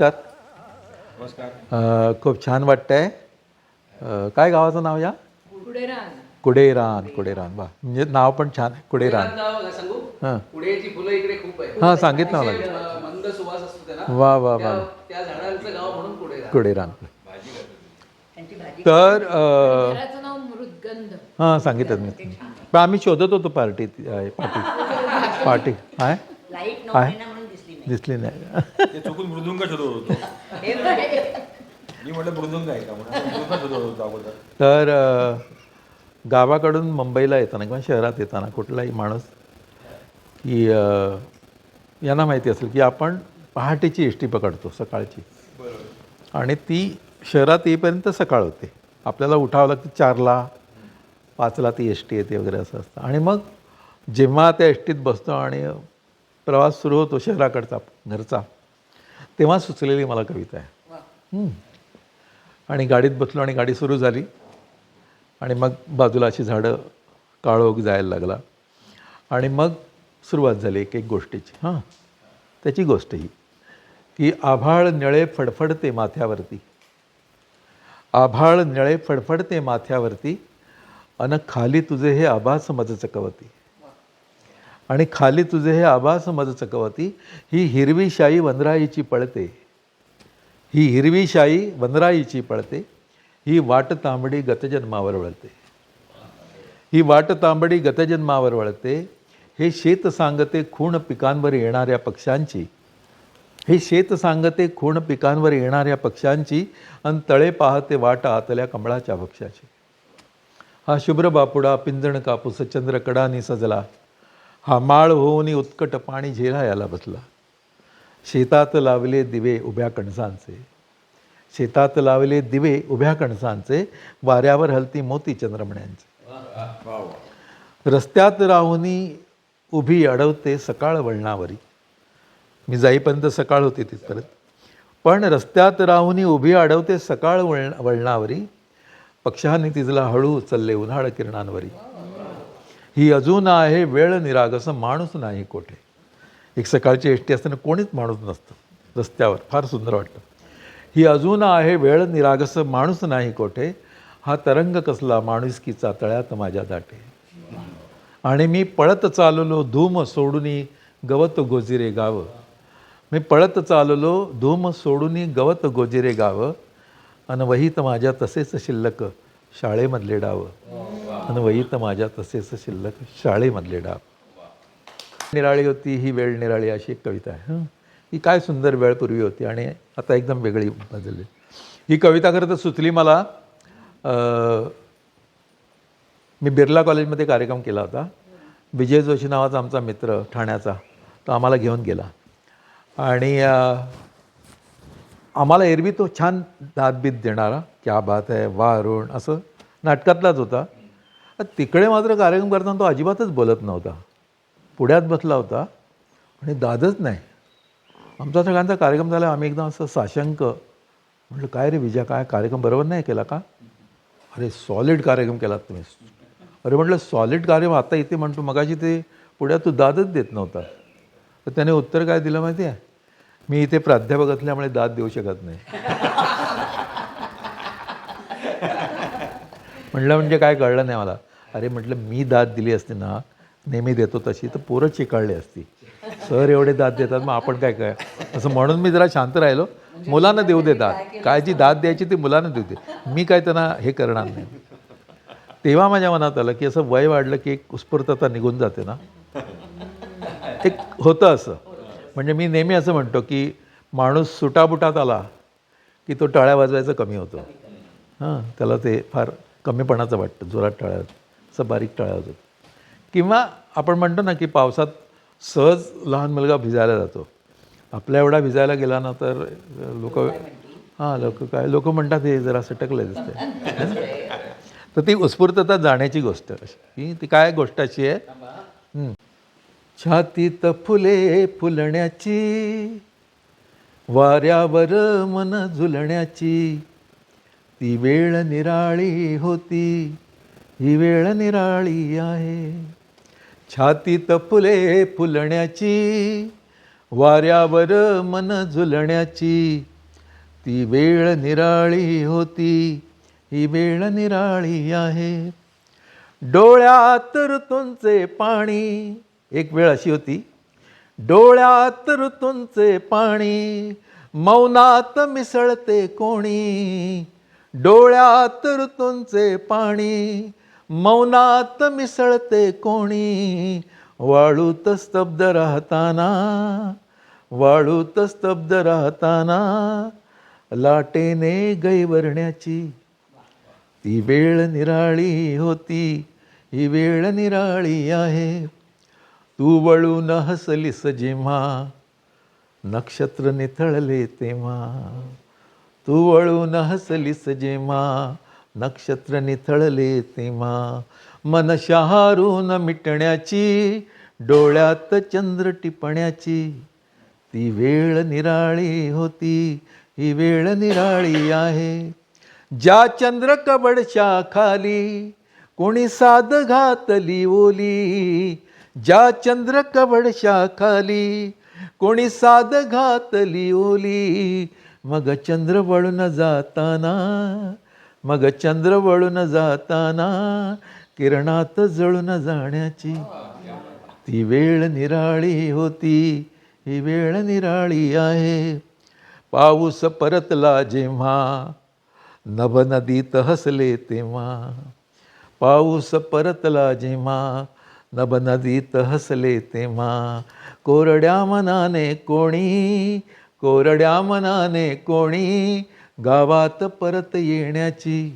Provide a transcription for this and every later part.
नमस्कार. नमस्कार. खूप छान वाटतंय. काय गावाचं नाव या? कुडेरान. कुडेरान वा, म्हणजे नाव पण छान आहे, कुडेरान. सांगू हां पुढेची फुलं इकडे खूप आहे. हां, सांगितलं मला. मंद सुवास असतो त्याला. वा वा वा, त्या झाडांचं गाव म्हणून कुडेरान. कुडेरान. त्यांची भाजी तर घराचं नाव मृदगंध. हां, सांगितलं मी. पण आम्ही शोधत होतो पार्टी पार्टी काय लाईट काय नव्हती ना म्हणून दिसली नाही. दिसली नाही. ते चुकून मृदुंग शोधत होतो. हे बघ. मी म्हटलं मृदुंग आहे का म्हणून मृदुंग शोधत होतो अगोदर. तर गावाकडून मुंबईला येताना किंवा शहरात येताना कुठलाही माणूस की यांना माहिती असेल की आपण पहाटेची एस टी पकडतो सकाळची, आणि ती शहरात येईपर्यंत सकाळ होते. आपल्याला उठावं लागतं 4ला 5ला ती एस टी येते वगैरे असं असतं. आणि मग जेव्हा त्या एस टीत बसतो आणि प्रवास सुरू होतो शहराकडचा घरचा, तेव्हा सुचलेली मला कविता आहे. आणि गाडीत बसलो आणि गाडी सुरू झाली आणि मग बाजूला अशी झाडं काळोख जायला लागला आणि मग सुरुवात झाली एक एक गोष्टीची. हां, त्याची गोष्ट ही की आभाळ निळे फडफडते माथ्यावरती, आभाळ निळे फडफडते माथ्यावरती, अन खाली तुझे हे आभास मज चकवती, आणि खाली तुझे हे आभास मज चकवती, ही हिरवी शाई वनराईची पळते, ही हिरवी शाई वनराईची पळते, ही वाट तांबडी गतजन्मावर वळते, ही वाट तांबडी गतजन्मावर वळते, हे शेत सांगते खूण पिकांवर येणाऱ्या पक्ष्यांची, हे शेत सांगते खूण पिकांवर येणाऱ्या पक्ष्यांची, अन तळे पाहते वाट आतल्या कमळाच्या भक्ष्याची. हा शुभ्र बापुडा पिंजण कापूस चंद्रकडानी सजला, हा माळ होऊनी उत्कट पाणी झेलायाला बसला, शेतात लावले दिवे उभ्या कणसांचे, शेतात लावले दिवे उभ्या कणसांचे, वाऱ्यावर हलती मोती चंद्रमण्यांचे, रस्त्यात राहुनी उभी अडवते सकाळ वळणावरी. मी जाईपर्यंत सकाळ होती तिथपर्यंत, पण रस्त्यात राहुनी उभी अडवते सकाळ वळणावरी, पक्षांनी तिजला हळू उचलले उन्हाळ किरणांवरी, ही अजून आहे वेळ निरागस माणूस नाही कोठे. एक सकाळची एस टी असताना कोणीच माणूस नसतं रस्त्यावर, फार सुंदर वाटतं. ही अजून आहे वेळ निरागस माणूस नाही कोठे, हा तरंग कसला माणुसकीचा तळ्यात माझ्या दाटे, आणि मी पळत चाललो धूम सोडूनी गवत गोजिरे गाव, मी पळत चाललो धूम सोडूनी गवत गोजिरे गाव, अन वहीत माझ्या तसेच शिल्लक शाळेमधले डाव, अन वहीत माझ्या तसेच शिल्लक शाळेमधले डाव. निराळी होती ही वेळ निराळी, अशी एक कविता आहे. ही काय सुंदर वेळ पूर्वी होती आणि आता एकदम वेगळी बदलली. ही कविता खरं तर सुचली मला, मी बिर्ला कॉलेजमध्ये कार्यक्रम केला होता. विजय जोशी नावाचा आमचा मित्र ठाण्याचा, तो आम्हाला घेऊन गेला आणि आम्हाला एरवी तो छान दादबीत देणारा, क्या बात है, वा अरुण, असं नाटकातलाच होता. तिकडे मात्र कार्यक्रम करताना तो अजिबातच बोलत नव्हता, पुढ्यात बसला होता आणि दादच नाही. आमचा सगळ्यांचा कार्यक्रम झाला, आम्ही एकदम असं साशंक म्हटलं, काय रे विजय, काय कार्यक्रम बरोबर नाही केला का? अरे सॉलिड कार्यक्रम केलात तुम्ही. अरे म्हटलं सॉलिड कार्यक्रम आता इथे म्हणतो, मगाशी ते पुढ्यात तू दादच देत नव्हता. तर त्याने उत्तर काय दिलं माहिती आहे? मी इथे प्राध्यापक असल्यामुळे दाद देऊ शकत नाही. म्हटलं म्हणजे काय कळलं नाही मला. अरे म्हटलं मी दाद दिली असती ना, नेहमी देतो तशी, तर पोरं चिकाळली असती. सर एवढे दाद देतात, मग आपण काय काय असं म्हणून मी जरा शांत राहिलो. मुलांना देऊ दे दाद, काय जी दाद द्यायची ती मुलांना देऊ दे, मी काय त्यांना हे करणार नाही. तेव्हा माझ्या मनात आलं की असं वय वाढलं की एक उत्स्फूर्तता निघून जाते ना, एक होतं असं. म्हणजे मी नेहमी असं म्हणतो की माणूस सुटाबुटात आला की तो टाळ्या वाजवायचं कमी होतं. हां, त्याला ते फार कमीपणाचं वाटतं, जोरात टाळ्या असं बारीक टाळ्या वाजवत. किंवा आपण म्हणतो ना की पावसात सहज लहान मुलगा भिजायला जातो, आपल्या एवढा भिजायला गेला ना तर लोक म्हणतात हे जरा सटकलं दिसतंय. तर ती उत्स्फूर्तता जाण्याची गोष्ट अशी, ती काय गोष्ट अशी आहे, छातीत फुले फुलण्याची, वाऱ्यावर मन झुलण्याची, ती वेळ निराळी होती, ही वेळ निराळी आहे. छातीत फुले फुलण्याची, वाऱ्यावर मन झुलण्याची ती वेळ निराळी होती, ही वेळ निराळी आहे. डोळ्यात ऋतूंचे पाणी, एक वेळ अशी होती, डोळ्यात ऋतूंचे पाणी मौनात मिसळते कोणी. डोळ्यात ऋतूंचे पाणी मौनात मिसळते कोणी. वाळूत स्तब्ध राहताना, वाळूत स्तब्ध राहताना लाटेने गैवरण्याची ती वेळ निराळी होती, ही वेळ निराळी आहे. तू वळून हसलीस जेव्हा नक्षत्र निथळले तेव्हा. तू वळून हसलीस जेव्हा नक्षत्र निथळले तेव्हा. मन शहारून मिटण्याची डोळ्यात चंद्र टिपण्याची ती वेळ निराळी होती, ही वेळ निराळी आहे. ज्या चंद्र कबडशा खाली कोणी साद घातली ओली. ज्या चंद्र कबडशा खाली कोणी साद घातली ओली. मग चंद्र वळून जाताना, मग चंद्र वळून जाताना किरणात जळून जाण्याची ती वेळ निराळी होती, ही वेळ निराळी आहे. पाऊस परतला जेव्हा नभ नदीत हसले तेव्हा. पाऊस परतला जेव्हा नभ नदीत हसले तेव्हा. कोरड्या मनाने कोणी, कोरड्या मनाने कोणी गावात परत येण्याची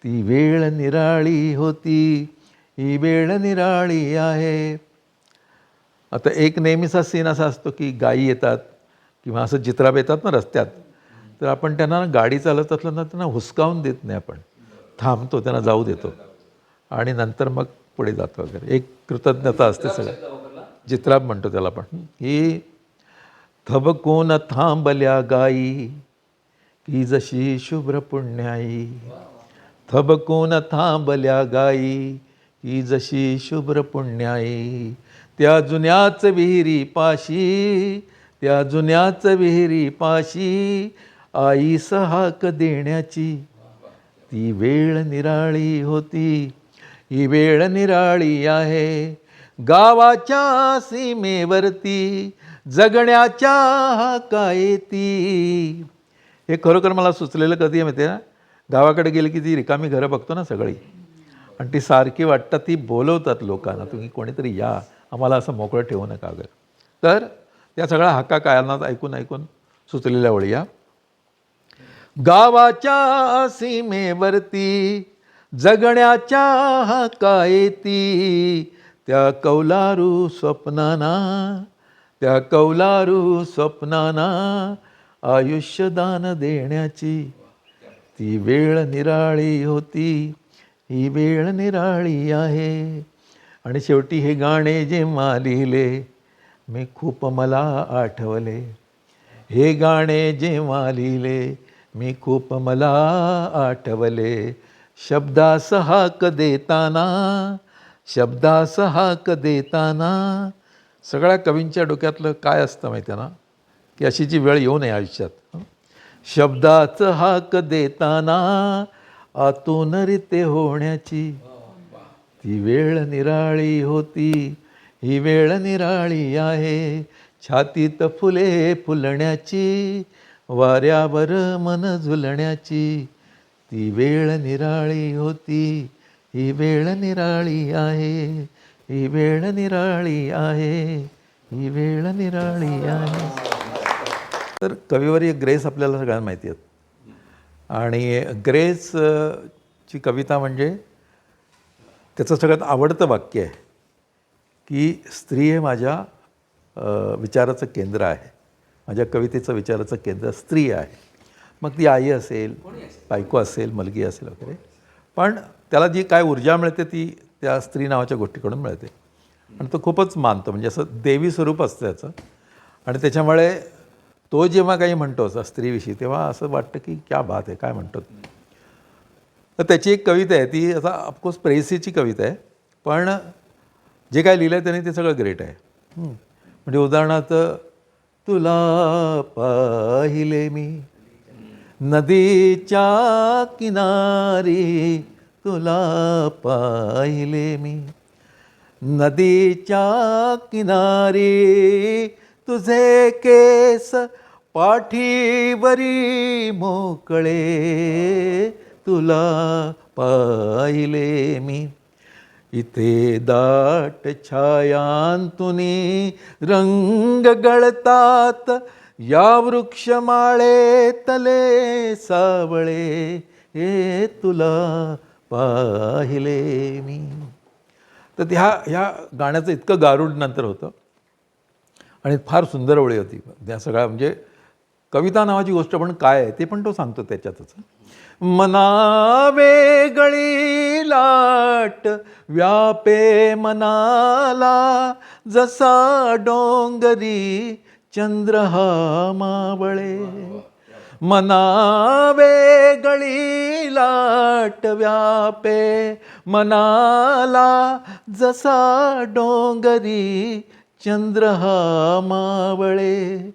ती वेळ निराळी होती, ही वेळ निराळी आहे. आता एक नेहमीचा सीन असा असतो की गायी येतात किंवा असं चित्राब येतात ना रस्त्यात, तर आपण त्यांना गाडी चालत असलं ना त्यांना हुसकावून देत नाही, आपण थांबतो, त्यांना जाऊ देतो आणि नंतर मग पुढे जातो वगैरे. एक कृतज्ञता असते सगळं, चित्राब म्हणतो त्याला आपण. ही थबकून थांबल्या गायी की जशी शुभ्र पुण्याई. थबकून थांबल्या गायी की जशी शुभ्र पुण्याई. त्या जुन्याच विहिरी पाशी, त्या जुन्याच विहिरी पाशी आईस हाक देण्याची ती वेळ निराळी होती, ही वेळ निराळी आहे. गावाच्या सीमेवरती जगण्याच्या हाका येती. हे खरोखर मला सुचलेलं कधी आहे माहिती आहे ना, गावाकडे गेली की ती रिकामी घरं बघतो ना सगळी, आणि ती सारखी वाटतात, ती बोलवतात लोकांना, तुम्ही कोणीतरी या, आम्हाला असं मोकळं ठेवू नका वगैरे. तर त्या सगळ्या हाका कानात ऐकून ऐकून सुचलेल्या ओळी या. गावाच्या सीमेवरती जगण्याच्या हाका येती. त्या कौलारू स्वप्नाना, त्या कौलारू स्वप्नाना आयुष्यदान देण्याची ती वेळ निराळी होती, ही वेळ निराळी आहे. आणि शेवटी हे गाणे जेव्हा लिहिले मी खूप मला आठवले. हे गाणे जेव्हा लिहिले मी खूप मला आठवले. शब्दास हाक देताना, शब्दास हाक देताना. सगळ्या कवींच्या डोक्यातलं काय असतं माहिती आहे ना, की अशी जी वेळ येऊ नये आयुष्यात. शब्दाच हाक देताना आतून रिते होण्याची ती वेळ निराळी होती, ही वेळ निराळी आहे. छातीत फुले फुलण्याची, वाऱ्यावर मन झुलण्याची ती वेळ निराळी होती, ही वेळ निराळी आहे, ही वेळ निराळी आहे, ही वेळ निराळी आहे. तर कविवर्य ग्रेस आपल्याला सगळ्यांना माहिती आहेत. आणि ग्रेस ची कविता म्हणजे त्याचं सगळ्यात आवडतं वाक्य आहे की स्त्री हे माझ्या विचाराचं केंद्र आहे, माझ्या कवितेचं विचाराचं केंद्र स्त्री आहे. मग ती आई असेल, बायको असेल, मुलगी असेल वगैरे, पण त्याला जी काय ऊर्जा मिळते ती त्या स्त्री नावाच्या गोष्टीकडून मिळते. आणि तो खूपच मानतो, म्हणजे असं देवी स्वरूप असतं त्याचं. आणि त्याच्यामुळे तो जेव्हा काही म्हणतो असं स्त्रीविषयी, तेव्हा असं वाटतं की क्या बात आहे, काय म्हणतो. तर त्याची एक कविता आहे, ती आता ऑफकोर्स प्रेयसीची कविता आहे, पण जे काय लिहिलं आहे त्याने ते सगळं ग्रेट आहे. म्हणजे उदाहरणार्थ तुला पाहिले मी. नदीच्या किनारी तुला पाहिले मी. नदीच्या किनारी तुझे केस पाठीवरी मोकळे तुला पाहिले मी. इथे दाट छायांतुनी रंग गळतात या वृक्षमाळेतले सावळे हे तुला पाहिले मी. तर ह्या गाण्याचं इतकं गारुड नंतर होतं आणि फार सुंदर ओळी होती त्या सगळ्या. म्हणजे कविता नावाची गोष्ट पण काय आहे ते पण तो सांगतो त्याच्यातच. मना वेगळी लाट व्यापे मनाला जसा डोंगरी चंद्र हा मावळे. मना वेगळी लाट व्यापे मनाला जसा डोंगरी चंद्र हा मावळे.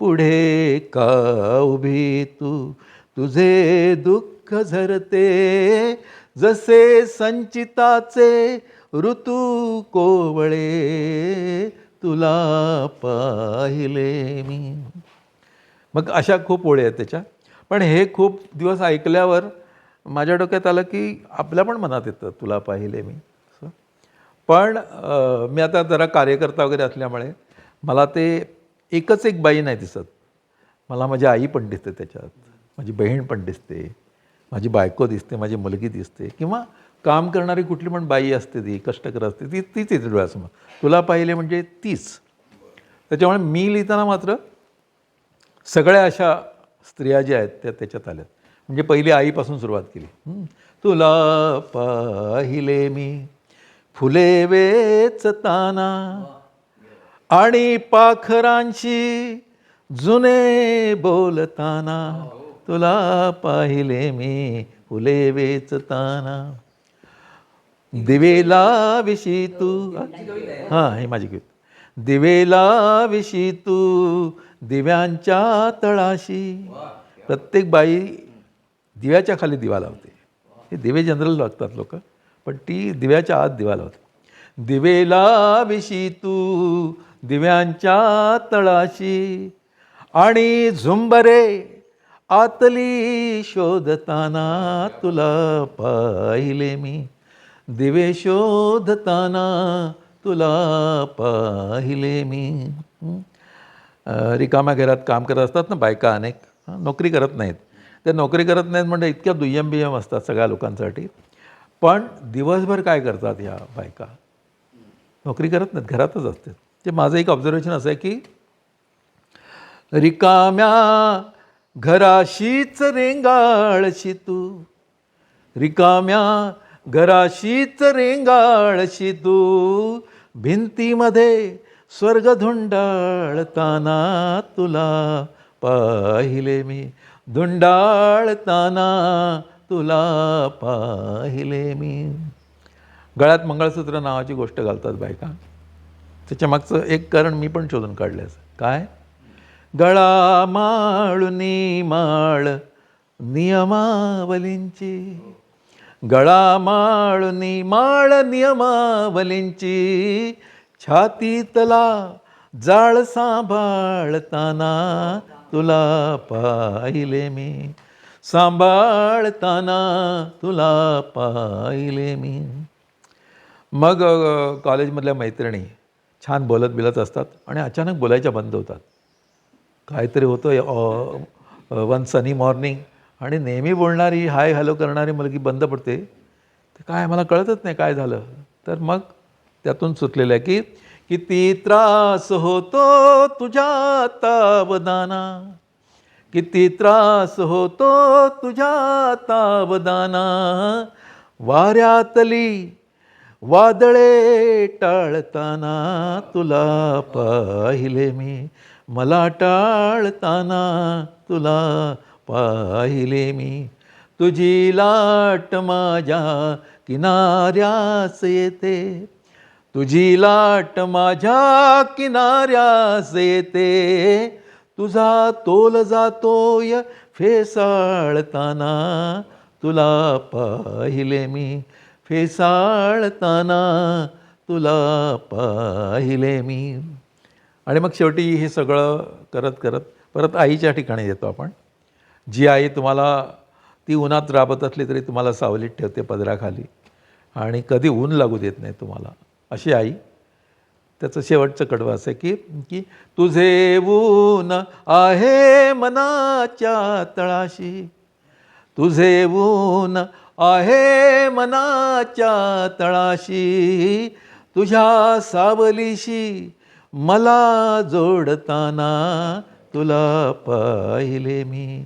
पुढे का उभी तू तुझे दुःख झरते जसे संचिताचे ऋतू कोवळे तुला पाहिले मी. मग अशा खूप ओळी आहेत त्याच्या. पण हे खूप दिवस ऐकल्यावर माझ्या डोक्यात आलं की आपल्या पण मनात येतं तुला पाहिले मी. पण मी आता जरा कार्यकर्ता वगैरे असल्यामुळे मला ते एकच एक बाई नाही दिसत. मला माझी आई पण दिसते त्याच्यात, माझी बहीण पण दिसते, माझी बायको दिसते, माझी मुलगी दिसते, किंवा काम करणारी कुठली पण बाई असते, ती कष्टकर असते, तीच येते डोळ्यासमोर. तुला पाहिले म्हणजे तीच. त्याच्यामुळे मी लिहिताना मात्र सगळ्या अशा स्त्रिया ज्या आहेत त्या त्याच्यात आल्यात. म्हणजे पहिली आईपासून सुरुवात केली. तुला पाहिले मी फुले वेचताना आणि पाखरांशी जुने बोलताना. तुला पाहिले मी फुले वेचताना. दिवेला विशी तू, हां हे माझी गीत. दिवेला विशी तू दिव्यांच्या तळाशी. प्रत्येक बाई दिव्याच्या खाली दिवा लावते. हे दिवे जनरल लागतात लोक, पण ती दिव्याच्या आत दिवा लावते. दिवेला विशी तू दिव्यांच्या तळाशी आणि झुंबरे आतली शोधताना. तुला पाहिले मी दिवे शोधताना. तुला पाहिले मी. रिकाम्या घरात काम करत असतात ना बायका अनेक, नोकरी करत नाहीत. त्या नोकरी करत नाहीत म्हणजे इतक्या दुय्यम बिय्यम असतात सगळ्या लोकांसाठी. पण दिवसभर काय करतात ह्या बायका? नोकरी करत नाहीत, घरातच असतात. ते माझं एक ऑब्झर्वेशन असं आहे की रिकाम्या घराशीच रेंगाळशी तू. रिकाम्या घराशीच रेंगाळशी तू. भिंतीमध्ये स्वर्ग धुंडाळताना. तुला पाहिले मी धुंडाळताना. तुला पाहिले मी. गळ्यात मंगळसूत्र नावाची गोष्ट घालतात बायका. त्याच्या मागचं एक कारण मी पण शोधून काढलं असं. काय? गळा माळुनी माळ नियमावलींची. गळा माळुनी माळ नियमावलींची. छातीतला जाळ सांभाळताना. तुला पाहिले मी सांभाळताना. तुला पाहिले मी. मग कॉलेजमधल्या मैत्रिणी छान बोलत बिलत असतात आणि अचानक बोलायच्या बंद होतात. काहीतरी होतं वन सनी मॉर्निंग आणि नेहमी बोलणारी हाय हॅलो करणारी मुलगी बंद पडते. ते काय मला कळतच नाही काय झालं. तर मग त्यातून सुचलेलं आहे की किती त्रास होतो तुझ्या तावदाना. किती त्रास होतो तुझ्या तावदाना. वाऱ्यातली वादळे टाळताना. तुला पाहिले मी मला टाळताना. तुला पाहिले मी. तुझी लाट माझ्या किनाऱ्यास येते. तुझी लाट माझ्या किनाऱ्यास येते, तुझा तोल जातोय फेसाळताना, तुला पाहिले मी फेसाळताना, तुला पाहिले मी. आणि मग शेवटी हे सगळं करत करत परत आईच्या ठिकाणी येतो आपण. जी आई तुम्हाला, ती उन्हात राबत असली तरी तुम्हाला सावलीत ठेवते पदराखाली आणि कधी ऊन लागू देत नाही तुम्हाला, अशी आई. त्याचं शेवटचं कडवं असं आहे की की तुझे ऊन आहे मनाच्या तळाशी, तुझे ऊन आहे मनाच्या तळाशी, तुझ्या सावलीशी मला जोडताना, तुला पाहिले मी,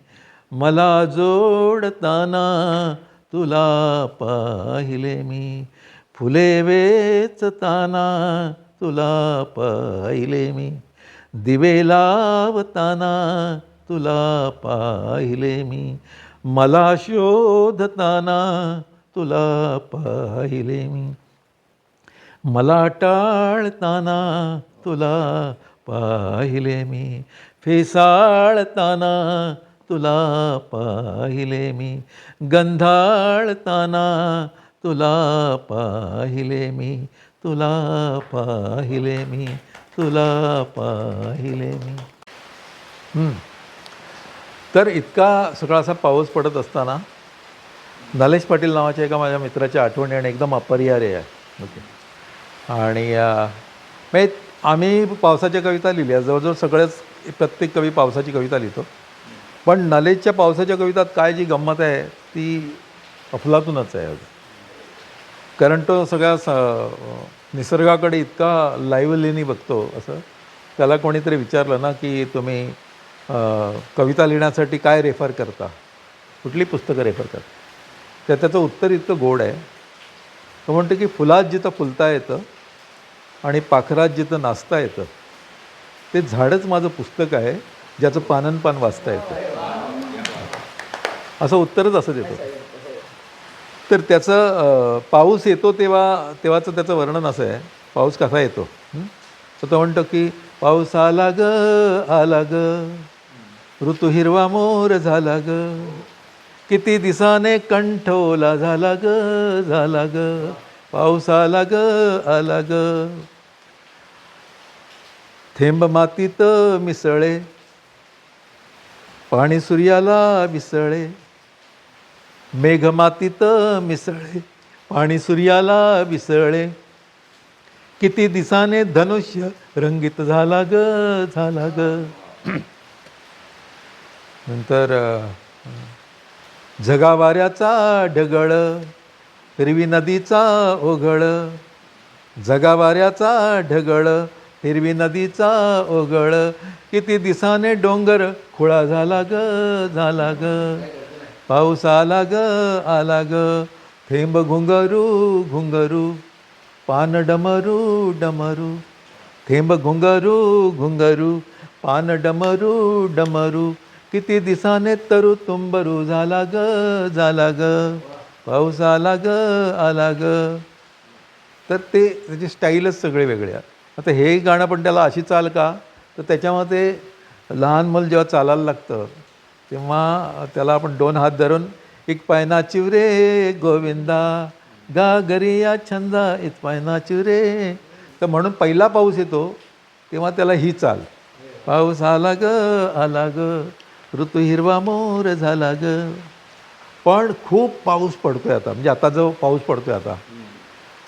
मला जोडताना, तुला पाहिले मी, फुले वेचताना, तुला पाहिले मी, दिवे लावताना, तुला पाहिले मी, मला शोधताना, तुला पाहिले मी, मला टाळताना, तुला पाहिले मी, फेसाळताना, तुला पाहिले मी, गंधाळताना, तुला पाहिले मी, तुला पाहिले मी, तुला पाहिले मी. तर इतका सगळा असा पाऊस पडत असताना नलेश पाटील नावाच्या एका माझ्या मित्राची आठवण येणं एकदम अपरिहार्य आहे. ओके. आणि म्हणजे आम्ही पावसाच्या कविता लिहिल्या, जवळजवळ सगळेच, प्रत्येक कवी पावसाची कविता लिहितो. पण नलेशच्या पावसाच्या कवितात काय जी गंमत आहे ती अफलातूनच आहे. कारण तो सगळ्या निसर्गाकडे इतका लाईव्हलीनी बघतो. असं त्याला कोणीतरी विचारलं ना की तुम्ही कविता लिहिण्यासाठी काय रेफर करता, कुठली पुस्तकं रेफर करता, तर त्याचं उत्तर इतकं गोड आहे. तो म्हणतो की फुलात जिथं फुलता येतं आणि पाखरात जिथं नाचता येतं ते झाडच माझं पुस्तक आहे, ज्याचं पाननपान वाचता येतं. असं उत्तरच असं देतो. तर त्याचं पाऊस येतो तेव्हाचं त्याचं वर्णन असं आहे, पाऊस कसा येतो. तर तो म्हणतो की पाऊस आला ग आला ग, ऋतू हिरवा मोर झाला ग, किती दिसाने कंठोला झाला ग झाला ग, पाऊस आला ग आला ग, थेंब मातीत मिसळे, पाणी सूर्याला विसळे, मेघ मातीत मिसळे, पाणी सूर्याला विसळे, किती दिसाने धनुष्य रंगीत झाला ग झाला ग. नंतर जगावाऱ्याचा ढगळ, हिरवी नदीचा ओघळ, जगावाऱ्याचा ढगळ, हिरवी नदीचा ओघळ, किती दिसाने डोंगर खुळा झाला ग झाला ग, पाऊस आला ग आला ग, थेंब घुंगरू घुंगरू, पान डमरू डमरू, थेंब घुंगरू घुंगरू, पान डमरू डमरू, किती दिसाने तरु तुंबरू झाला ग झाला ग, पाऊस आला ग आला ग. तर ते त्याची स्टाईलच सगळे वेगळे आहे. आता हे गाणं पण त्याला अशी चाल का, तर त्याच्यामध्ये लहान मुलं जेव्हा चालायला लागतं तेव्हा त्याला आपण दोन हात धरून एक पाय नाचिव रे गोविंदा, गा गरिया छंदा इत पाय नाचिव रे, तर म्हणून पहिला पाऊस येतो तेव्हा त्याला ही चाल, पाऊस आला ग आला ग, ऋतू हिरवा मोर झाला ग. पण खूप पाऊस पडतोय आता, म्हणजे आता जो पाऊस पडतोय आता,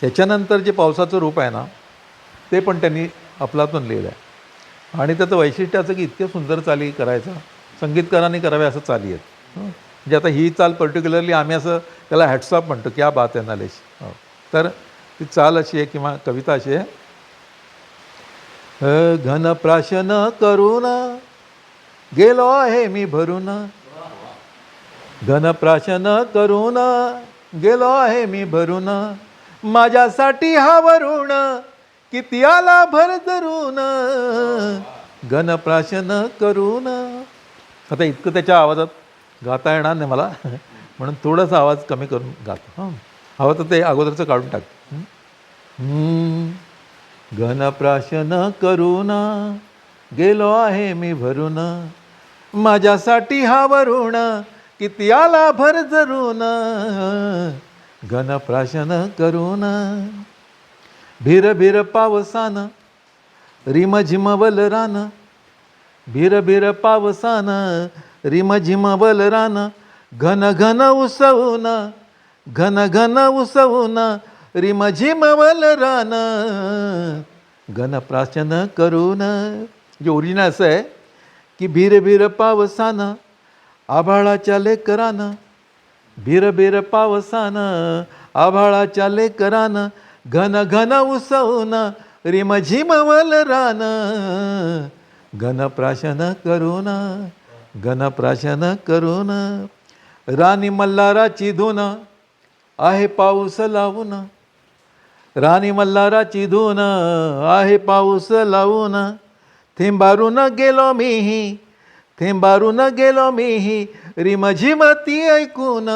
त्याच्यानंतर जे पावसाचं रूप आहे ना ते पण त्यांनी अफलातून लिहिलं आहे. आणि त्याचं वैशिष्ट्य असं की इतके सुंदर चाली करायचा, संगीतकारांनी करावे असं चाली आहेत. म्हणजे आता ही चाल पर्टिक्युलरली आम्ही असं त्याला हॅट्सऑफ म्हणतो, क्या बात आहे नलेश. तर ती चाल अशी आहे किंवा कविता अशी आहे, घन प्राशन करून गेलो आहे मी भरून, घन प्राशन करून गेलो आहे मी भरून, माझ्यासाठी हा वरुण किती आला भर धरून, घन प्राशन करून. आता इतकं त्याच्या आवाजात गाता येणार नाही मला, म्हणून थोडासा आवाज कमी करून गातो. हवं तर ते अगोदरचं काढून टाक. घनप्राशन करून गेलो आहे मी भरून, माझ्यासाठी हा वरुण किती आला भर जरून. घनप्राशन करून भीर भीर पावसान रिमझिम वलरान, भीर भीर पावसान रिमझिम वलरान, घन घन उसवून घन घन उसवून रिमझिम वलरान. घनप्राशन करून, जे ओरिजिनल असं आहे की भीर भीर पावसान आभाळाच्या लेकरान, भीर भीर पावसान आभाळाच्या लेकरान, घन घन उसवून रिमझिम वलरान. घनप्राशन करून घनप्राशन करून, राणी मल्हाराची धून आहे पाऊस लावून, राणी मल्हाराची धून आहे पाऊस लावून, थेंबारून गेलो मीही थेंबारून गेलो मीही रिमझिम ती ऐकून.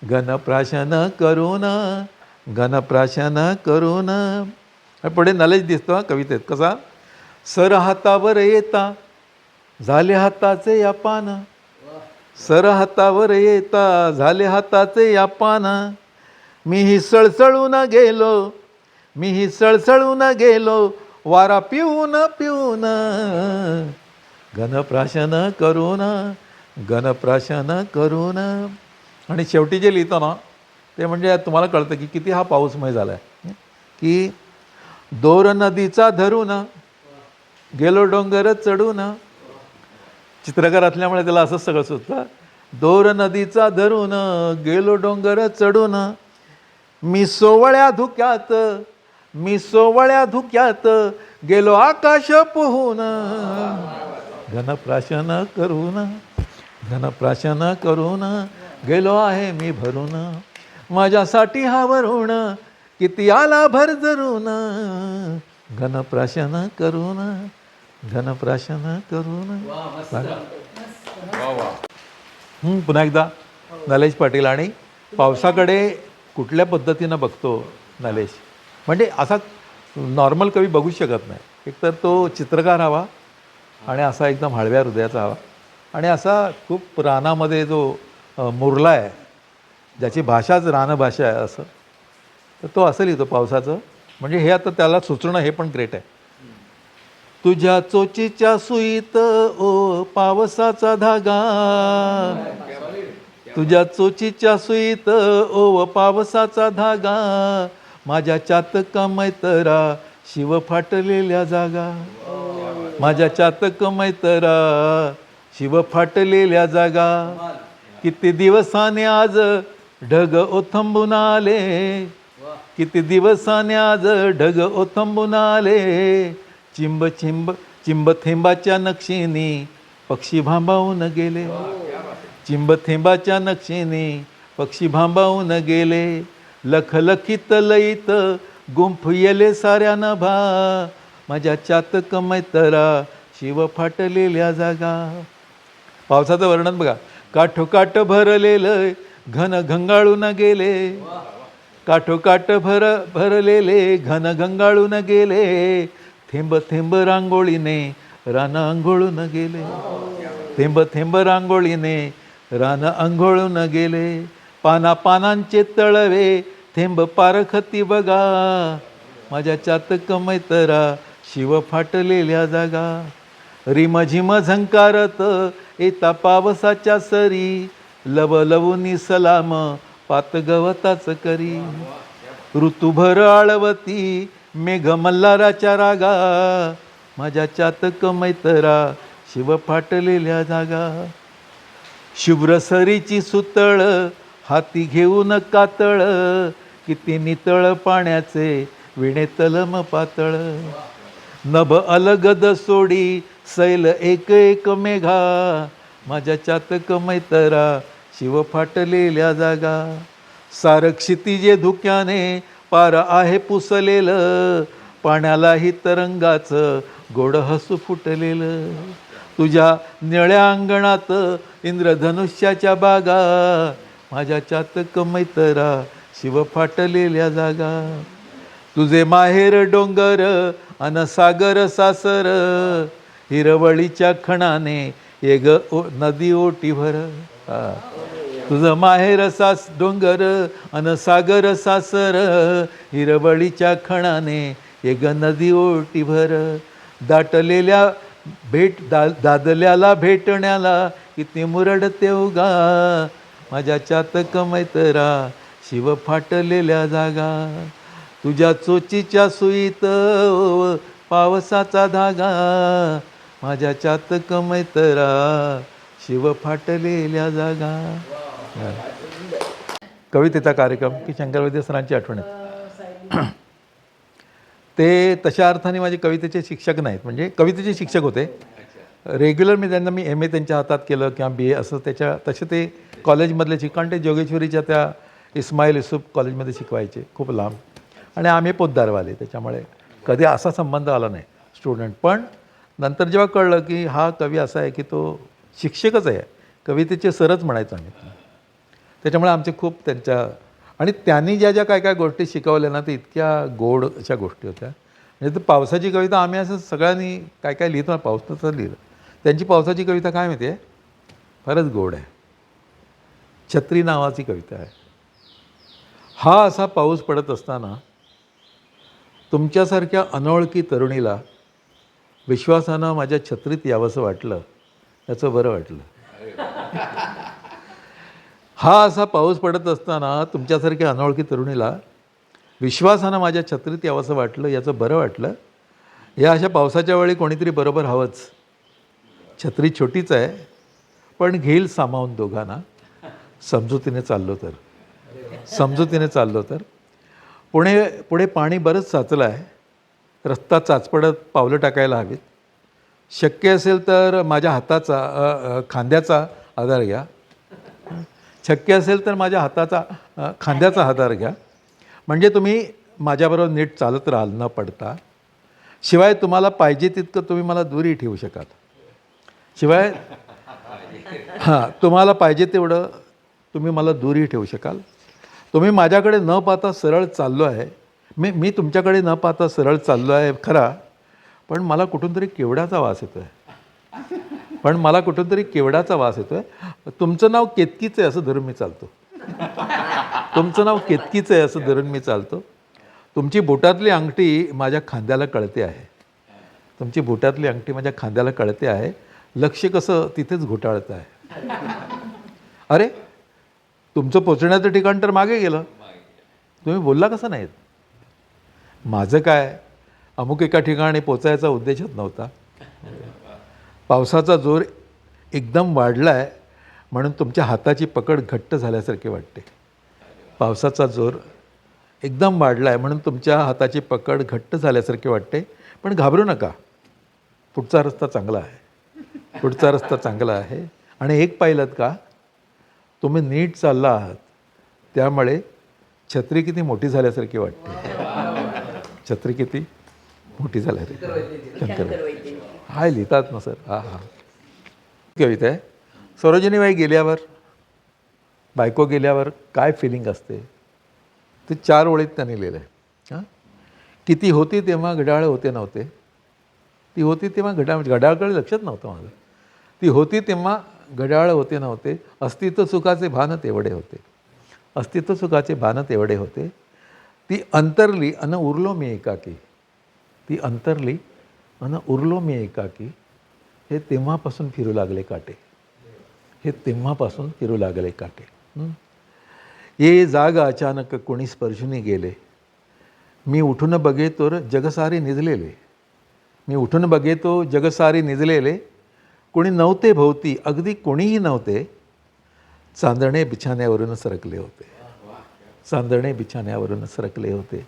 घनप्राशन करून घनप्राशन करून. पुढे नलेज दिसतो हा कवितेत कसा, सर हातावर येता झाले हाताचे या पान, सर हातावर येता झाले हाताचे या पान, मीही सळसळून गेलो मीही सळसळून गेलो वारा पिऊन पिऊन. घनप्राशन करून घनप्राशन करून. आणि शेवटी जे लिहितो ना ते म्हणजे तुम्हाला कळतं की किती हा पाऊसमय झाला आहे. की दोर नदीचा धरून गेलो डोंगर चढून, चित्रकार असल्यामुळे त्याला असंच सगळं सुचतं. दोर नदीचा धरून गेलो डोंगर चढून, मी सोवळ्या धुक्यात मी सोवळ्या धुक्यात गेलो आकाश पोहून. घनप्राशन करून घनप्राशन करून गेलो आहे मी भरून, माझ्यासाठी हा वरुण किती आला भर जरून. घनप्राशन करून घनप्राशन करून. पुन्हा एकदा नलेश पाटील. आणि पावसाकडे कुठल्या पद्धतीनं बघतो नलेश, म्हणजे असा नॉर्मल कवी बघू शकत नाही. एकतर तो चित्रकार हवा आणि असा एकदम हळव्या हृदयाचा हवा, आणि असा खूप रानामध्ये जो मुरला आहे, ज्याची भाषाच रानभाषा आहे असं, तर तो असं लिहितो पावसाचं. म्हणजे हे आता त्याला सुचणं हे पण ग्रेट आहे. तुझ्या चोचीच्या सुईत ओ पावसाचा धागा, तुझ्या चोचीच्या सुईत ओ पावसाचा धागा, माझ्या चातक मैतरा शिव फाटलेल्या जागा, माझ्या चातक मैतरा शिव फाटलेल्या जागा. किती दिवसाने आज ढग ओथंबून आले, किती दिवसाने आज ढग ओथंबून आले, चिंब चिंब चिंब थेंबाच्या नक्षीने पक्षी भांबावून गेले, चिंब थेंबाच्या नक्षीने पक्षी भांबावून गेले. लखलखित लईत गुंफ येले साऱ्या नभा, माझ्या चातक मैतरा शिव फाटलेल्या जागा. पावसाचं वर्णन बघा. काठोकाठ भरलेलं घन घंगाळून गेले, काठोकाठ भरलेले घन घंगाळून गेले, थेंब थेंब रांगोळीने रान अंघोळून गेले, थेंब थेंब रांगोळीने रान अंघोळून गेले. पाना पानांचे तळवे थेंब पारखती बघा, माझ्या चातक मैतरा शिव फाटलेल्या जागा. रिमझिम झंकारत येता पावसाच्या सरी, लवलवुनी सलाम पात गवताच करी. ऋतुभर आळवती मेघ मल्हाराच्या रागा, माझ्या चातक मैतरा शिव फाटलेल्या जागा. शुभ्र सरीची सुतळ हाती घेऊन कातळ, किती नितळ पाण्याचे विणे तलम पातळ. नभ अलगद सोडी सैल एक एक मेघा, माझ्या चातक मैतरा शिव फाटलेल्या जागा. सार क्षितिजे धुक्याने पार आहे पुसलेलं, पाण्यालाही तरंगाचं गोड हसू फुटलेलं. तुझ्या निळ्या अंगणात इंद्रधनुष्याच्या बागा, माझ्या चातक मैतरा शिव फाटलेल्या जागा. तुझे माहेर डोंगर अन सागर सासर, हिरवळीच्या खणाने ये ग नदी ओटीभर. तुझं माहेर डोंगर अन सागर सासर, हिरवळीच्या खणाने ये ग नदी ओटीभर. दाटलेल्या दादल्याला भेटण्याला किती मुरडते उगा, माझ्या चातक मैत्रा शिव फाटलेल्या जागा. तुझ्या चोचीच्या सुईत पावसाचा धागा, माझ्या चातक मैत्रा शिव फाटलेल्या जागा. कवितेचा कार्यक्रम की शंकर सरांची आठवण येते. ते तशा अर्थाने माझे कवितेचे शिक्षक नाहीत, म्हणजे कवितेचे शिक्षक होते रेग्युलर. मी एम ए त्यांच्या हातात केलं किंवा बी ए असं तसे ते कॉलेजमधले कारण ते जोगेश्वरीच्या त्या इस्माईल युसूफ कॉलेजमध्ये शिकवायचे खूप लांब, आणि आम्ही पोद्दारवाले, त्याच्यामुळे कधी असा संबंध आला नाही स्टुडंट. पण नंतर जेव्हा कळलं की हा कवी असा आहे की तो शिक्षकच आहे, कवितेचे सरच म्हणायचं आम्ही, त्याच्यामुळे आमचे खूप त्यांच्या, आणि त्यांनी ज्या ज्या काय काय गोष्टी शिकवल्या ना ते इतक्या गोड अशा गोष्टी होत्या. म्हणजे तर पावसाची कविता आम्ही असं सगळ्यांनी काय काय लिहितो, पावसाचं लिहिलं. त्यांची पावसाची कविता काय माहिती आहे, फारच गोड आहे. छत्री नावाची कविता आहे. हा असा पाऊस पडत असताना तुमच्यासारख्या अनोळखी तरुणीला विश्वासानं माझ्या छत्रीत यावंसं वाटलं, याचं बरं वाटलं. हा असा पाऊस पडत असताना तुमच्यासारख्या अनोळखी तरुणीला विश्वासानं माझ्या छत्रीत यावंसं वाटलं, याचं बरं वाटलं. या अशा पावसाच्या वेळी कोणीतरी बरोबर हवंच. छत्री छोटीच आहे पण घेईल सामावून दोघांना, समजुतीने चाललो तर. पुढे पाणी बरंच साचलं आहे, रस्ता चाचपडत पावलं टाकायला हवीत. शक्य असेल तर माझ्या खांद्याचा आधार घ्या. शक्य असेल तर माझ्या खांद्याचा आधार घ्या, म्हणजे तुम्ही माझ्याबरोबर नीट चालत राहाल न पडता. शिवाय तुम्हाला पाहिजे तितकं तुम्ही मला दूरी ठेवू शकाल. तुम्हाला पाहिजे तेवढं तुम्ही मला दूरी ठेवू शकाल. तुम्ही माझ्याकडे न पाहता सरळ चाललो आहे, मी तुमच्याकडे न पाहता सरळ चाललो आहे खरा, पण मला कुठून तरी केवड्याचा वास येतो आहे. तुमचं नाव केतकीचं आहे असं धरून मी चालतो. तुमची बोटातली अंगठी माझ्या खांद्याला कळते आहे. लक्ष कसं तिथेच घोटाळत आहे. अरे तुमचं पोचण्याचं ठिकाण तर मागे गेलं, तुम्ही बोलला कसं नाहीत. माझं काय, अमुक एका ठिकाणी पोचायचा उद्देशच नव्हता. पावसाचा जोर एकदम वाढला आहे म्हणून तुमच्या हाताची पकड घट्ट झाल्यासारखे वाटते. पण घाबरू नका, पुढचा रस्ता चांगला आहे. आणि एक पाहिलं का, तुम्ही नीट चालला आहात त्यामुळे छत्री किती मोठी झाल्यासारखी वाटते. हाय लिहितात ना सर. कविता आहे. सरोजिनीबाई गेल्यावर, बायको गेल्यावर काय फिलिंग असते ते 4 ओळीत त्यांनी लिहिलं आहे. किती होती तेव्हा घड्याळ होते नव्हते. ती होती तेव्हा घड्याळकडे लक्षात नव्हतं माझं. ती होती तेव्हा घड्याळ होते नव्हते. अस्तित्व सुखाचे भान तेवढे होते. ती अंतरली अन उरलो मी एकाकी. हे तेव्हापासून फिरू लागले काटे. ये जाग अचानक कोणी स्पर्शून गेले. मी उठून बघे तर जगसारे निजलेले. कोणी नव्हते भोवती, अगदी कोणीही नव्हते. चांदणे बिछाण्यावरून सरकले होते.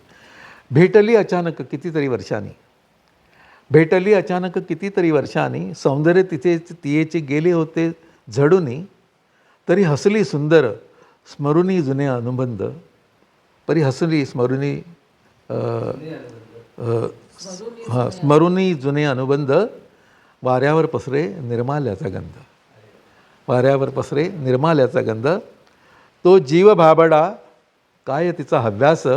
भेटली अचानक कितीतरी वर्षांनी. सौंदर्य तियेचे गेले होते झडूनी. तरी हसली सुंदर स्मरुनी जुने अनुबंध. वाऱ्यावर पसरे निर्माल्याचा गंध. तो जीव भाबडा काय तिचा हव्यास.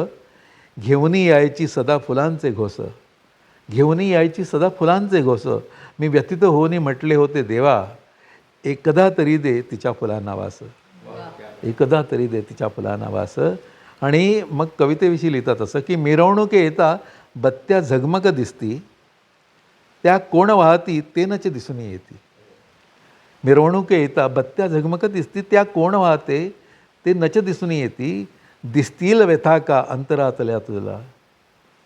घेऊनी यायची सदा फुलांचे घोस, घेऊनी यायची सदा फुलांचे घोस, मी व्यथित होऊनी म्हटले होते देवा, एकदा तरी दे तिच्या फुलांना वास, एकदा तरी दे तिच्या फुलांना वास. आणि मग कवितेविषयी लिहितात असं की मिरवणुके येता बत्त्या झगमग दिसती, त्या कोण वाहती ते नच दिसून येती. मिरवणुके येता बत्त्या झगमग दिसती, त्या कोण वाहते ते नच दिसून येती. दिसतील व्यथा का अंतरातल्या तुझला,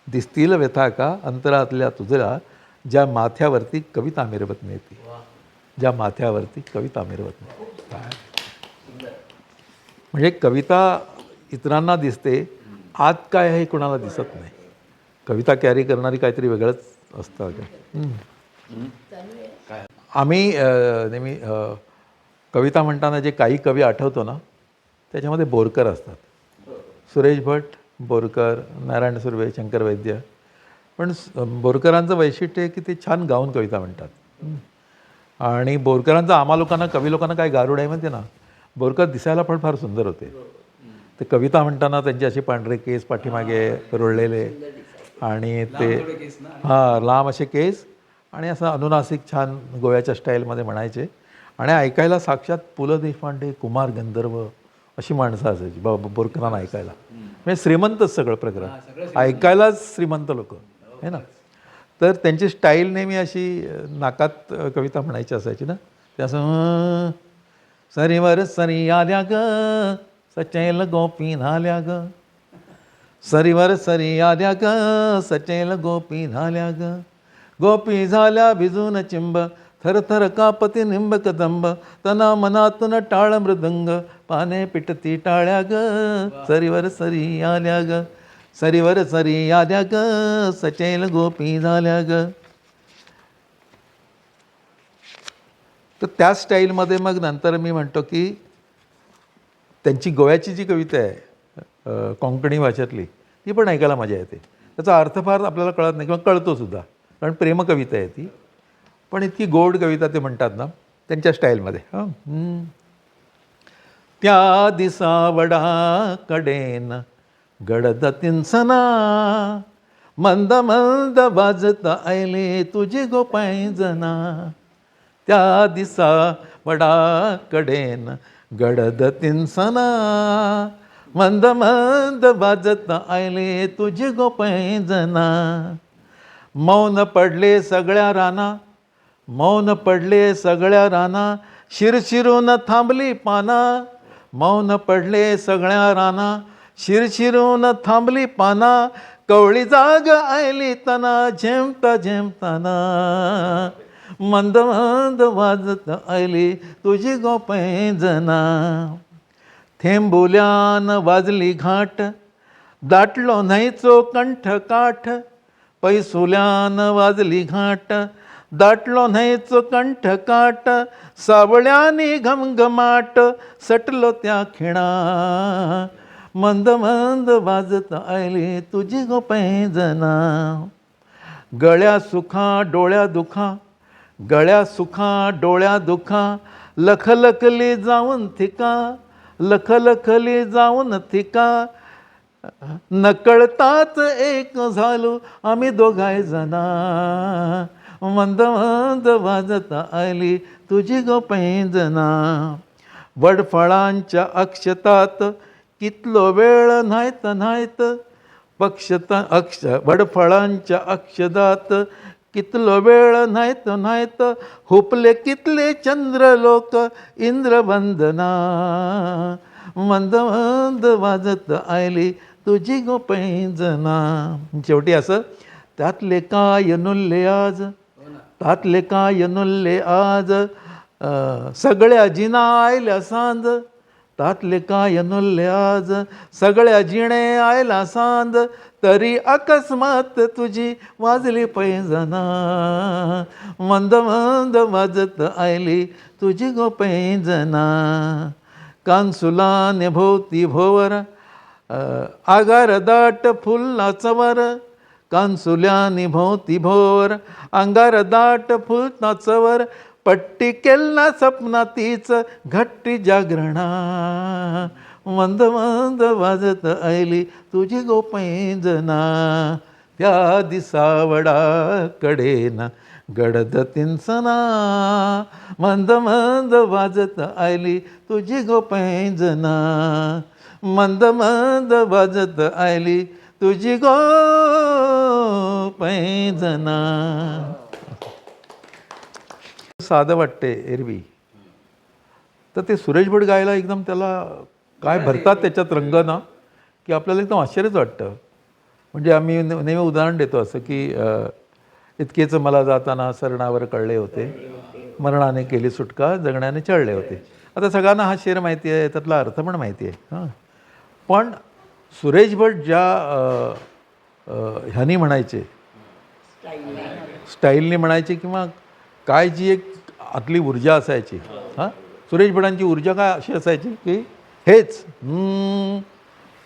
दिसतील व्यथा का अंतरातल्या तुझला, ज्या माथ्यावरती कविता मिरवत नेती, ज्या माथ्यावरती कविता मिरवत नेती. म्हणजे कविता इतरांना दिसते, आत काय आहे कुणाला दिसत नाही. कविता कॅरी करणारी काहीतरी वेगळंच असतं. आम्ही नेहमी कविता म्हणताना जे काही कवी आठवतो ना, त्याच्यामध्ये बोरकर असतात. सुरेश भट, बोरकर, नारायण सुर्वे, शंकर वैद्य. पण बोरकरांचं वैशिष्ट्य आहे की ते छान गाऊन कविता म्हणतात. आणि बोरकरांचं आम्हा लोकांना, कवी लोकांना काय गारुड आहे माहिती ना, बोरकर दिसायला पण फार सुंदर होते. ते कविता म्हणताना त्यांचे असे पांढरे केस पाठीमागे रुळलेले आणि ते लांब असे केस आणि असं अनुनासिक छान गोव्याच्या स्टाईलमध्ये म्हणायचे. आणि ऐकायला साक्षात पु ल देशपांडे, कुमार गंधर्व अशी माणसं असायची बोरकरांना ऐकायला. म्हणजे श्रीमंतच सगळं प्रकरण, ऐकायलाच श्रीमंत लोक आहे ना. तर त्यांची स्टाईल नेहमी अशी नाकात कविता म्हणायची असायची ना. ते असं सरीवर सरी आल्या ग सचैल गोपी नाल्या ग, सरीवर सरी आल्या ग सचैल गोपी नाल्या ग, गोपी झाल्या भिजून चिंब, थरथर कापती निंब कदंब, तना मनातून टाळ मृदंग, पाने पिटती टाळ्या ग, सरीवर सरी आल्या ग, सरीवर सरी आल्या ग सचैल गोपी झाल्या ग. तर त्या स्टाईलमध्ये मग नंतर मी म्हणतो की त्यांची गोव्याची जी कविता आहे कोंकणी भाषेतली, ती पण ऐकायला मजा येते. त्याचा अर्थ फार आपल्याला कळत नाही किंवा कळतो सुद्धा, कारण प्रेमकविता आहे ती. पण इतकी गोड कविता ते म्हणतात ना त्यांच्या स्टाईलमध्ये. त्या दिसावडा कडेन गडद तिंसना, मंद मंद वाजत आयले तुझे गोपायजना, त्या दिसा वडा कडेन गडद तिंसना, मंद मंद वाजत आयले तुझे गोपायजना, मौन पडले सगळ्या राना, मौन पडले सगळ्या राना, शिरशिरून थांबली पाना, मौन पडले सगळ्या राना, शिरशिरून थांबली पाना, कवळी जाग आयली तना, झेमता झेमताना, मंद मंद वाजत आयली तुझी गोपैंजना, थेंबुल्यान वाजली घाट, दाटलो न्हयचो कंठ काठ, पैसुल्यान वाजली घाट, दाटलो न्हयचो कंठ काठ, सावळ्यांनी घमघमाट, सटलो त्या खिणा, मंद मंद वाजत आयली तुझी गोपैंजना, गळ्या सुखा डोळ्या दुखा, गळ्या सुखा डोळ्या दुखा, लखलखली जाऊन थिका, लखलखली जाऊन थिका, नकळताच एक झालो आम्ही दोघाय जना, मंद मंद वाजत आयली तुझी गोपैंजना, वडफळांच्या अक्षतात कितलो वेळ न्हायत न्हायत, वडफळांच्या अक्षदात कितलो वेळ न्हायत न्हायत, हुपले कितले चंद्रलोक इंद्रवंदना, मंद मंद वाजत आयली तुझी गोपैंजना. शेवटी असं त्यातले काय नुल्ले आज, त्यातले काय नुल्ले आज, सगळ्या जिना आयल्या सांज, त्यातले काय नुल्ले आज, सगळ्या जिणे आयला सांज, तरी अकस्मात तुझी वाजली पैंजना, मंद मंद वाजत आयली तुझी गोपैंजना, कांसुलाने भोवती भोवर आगार दाट फुलाचा वर, कांसुल्यानी भोवती भोवर अंगार दाट फुलाचा वर, पट्टी केलना सपना तीच घट्टी जागरणा, मंद मंद वाजत आयली तुझी गोपैंजना त्या दिसावडा कडेना गडद तिंचना मंद मंद वाजत आयली तुझी गोपैंजना मंद मंद वाजत आयली तुझी गोपैंजना. साधं वाटते एरवी, तर ते सुरेश भट गायला एकदम त्याला काय भरतात त्याच्यात रंग ना, की आपल्याला एकदम आश्चर्यच वाटतं. म्हणजे आम्ही नेहमी उदाहरण देतो असं की इतकेच मला जाताना सरणावर कळले होते, मरणाने केली सुटका जगण्याने चढले होते. आता सगळ्यांना हा शेर माहिती आहे, त्यातला अर्थ पण माहिती आहे. हां, पण सुरेश भट ज्या ह्यानी म्हणायचे, स्टाईलने म्हणायचे किंवा काय जी एक आतली ऊर्जा असायची, हां, सुरेश भटांची ऊर्जा काय अशी असायची की हेच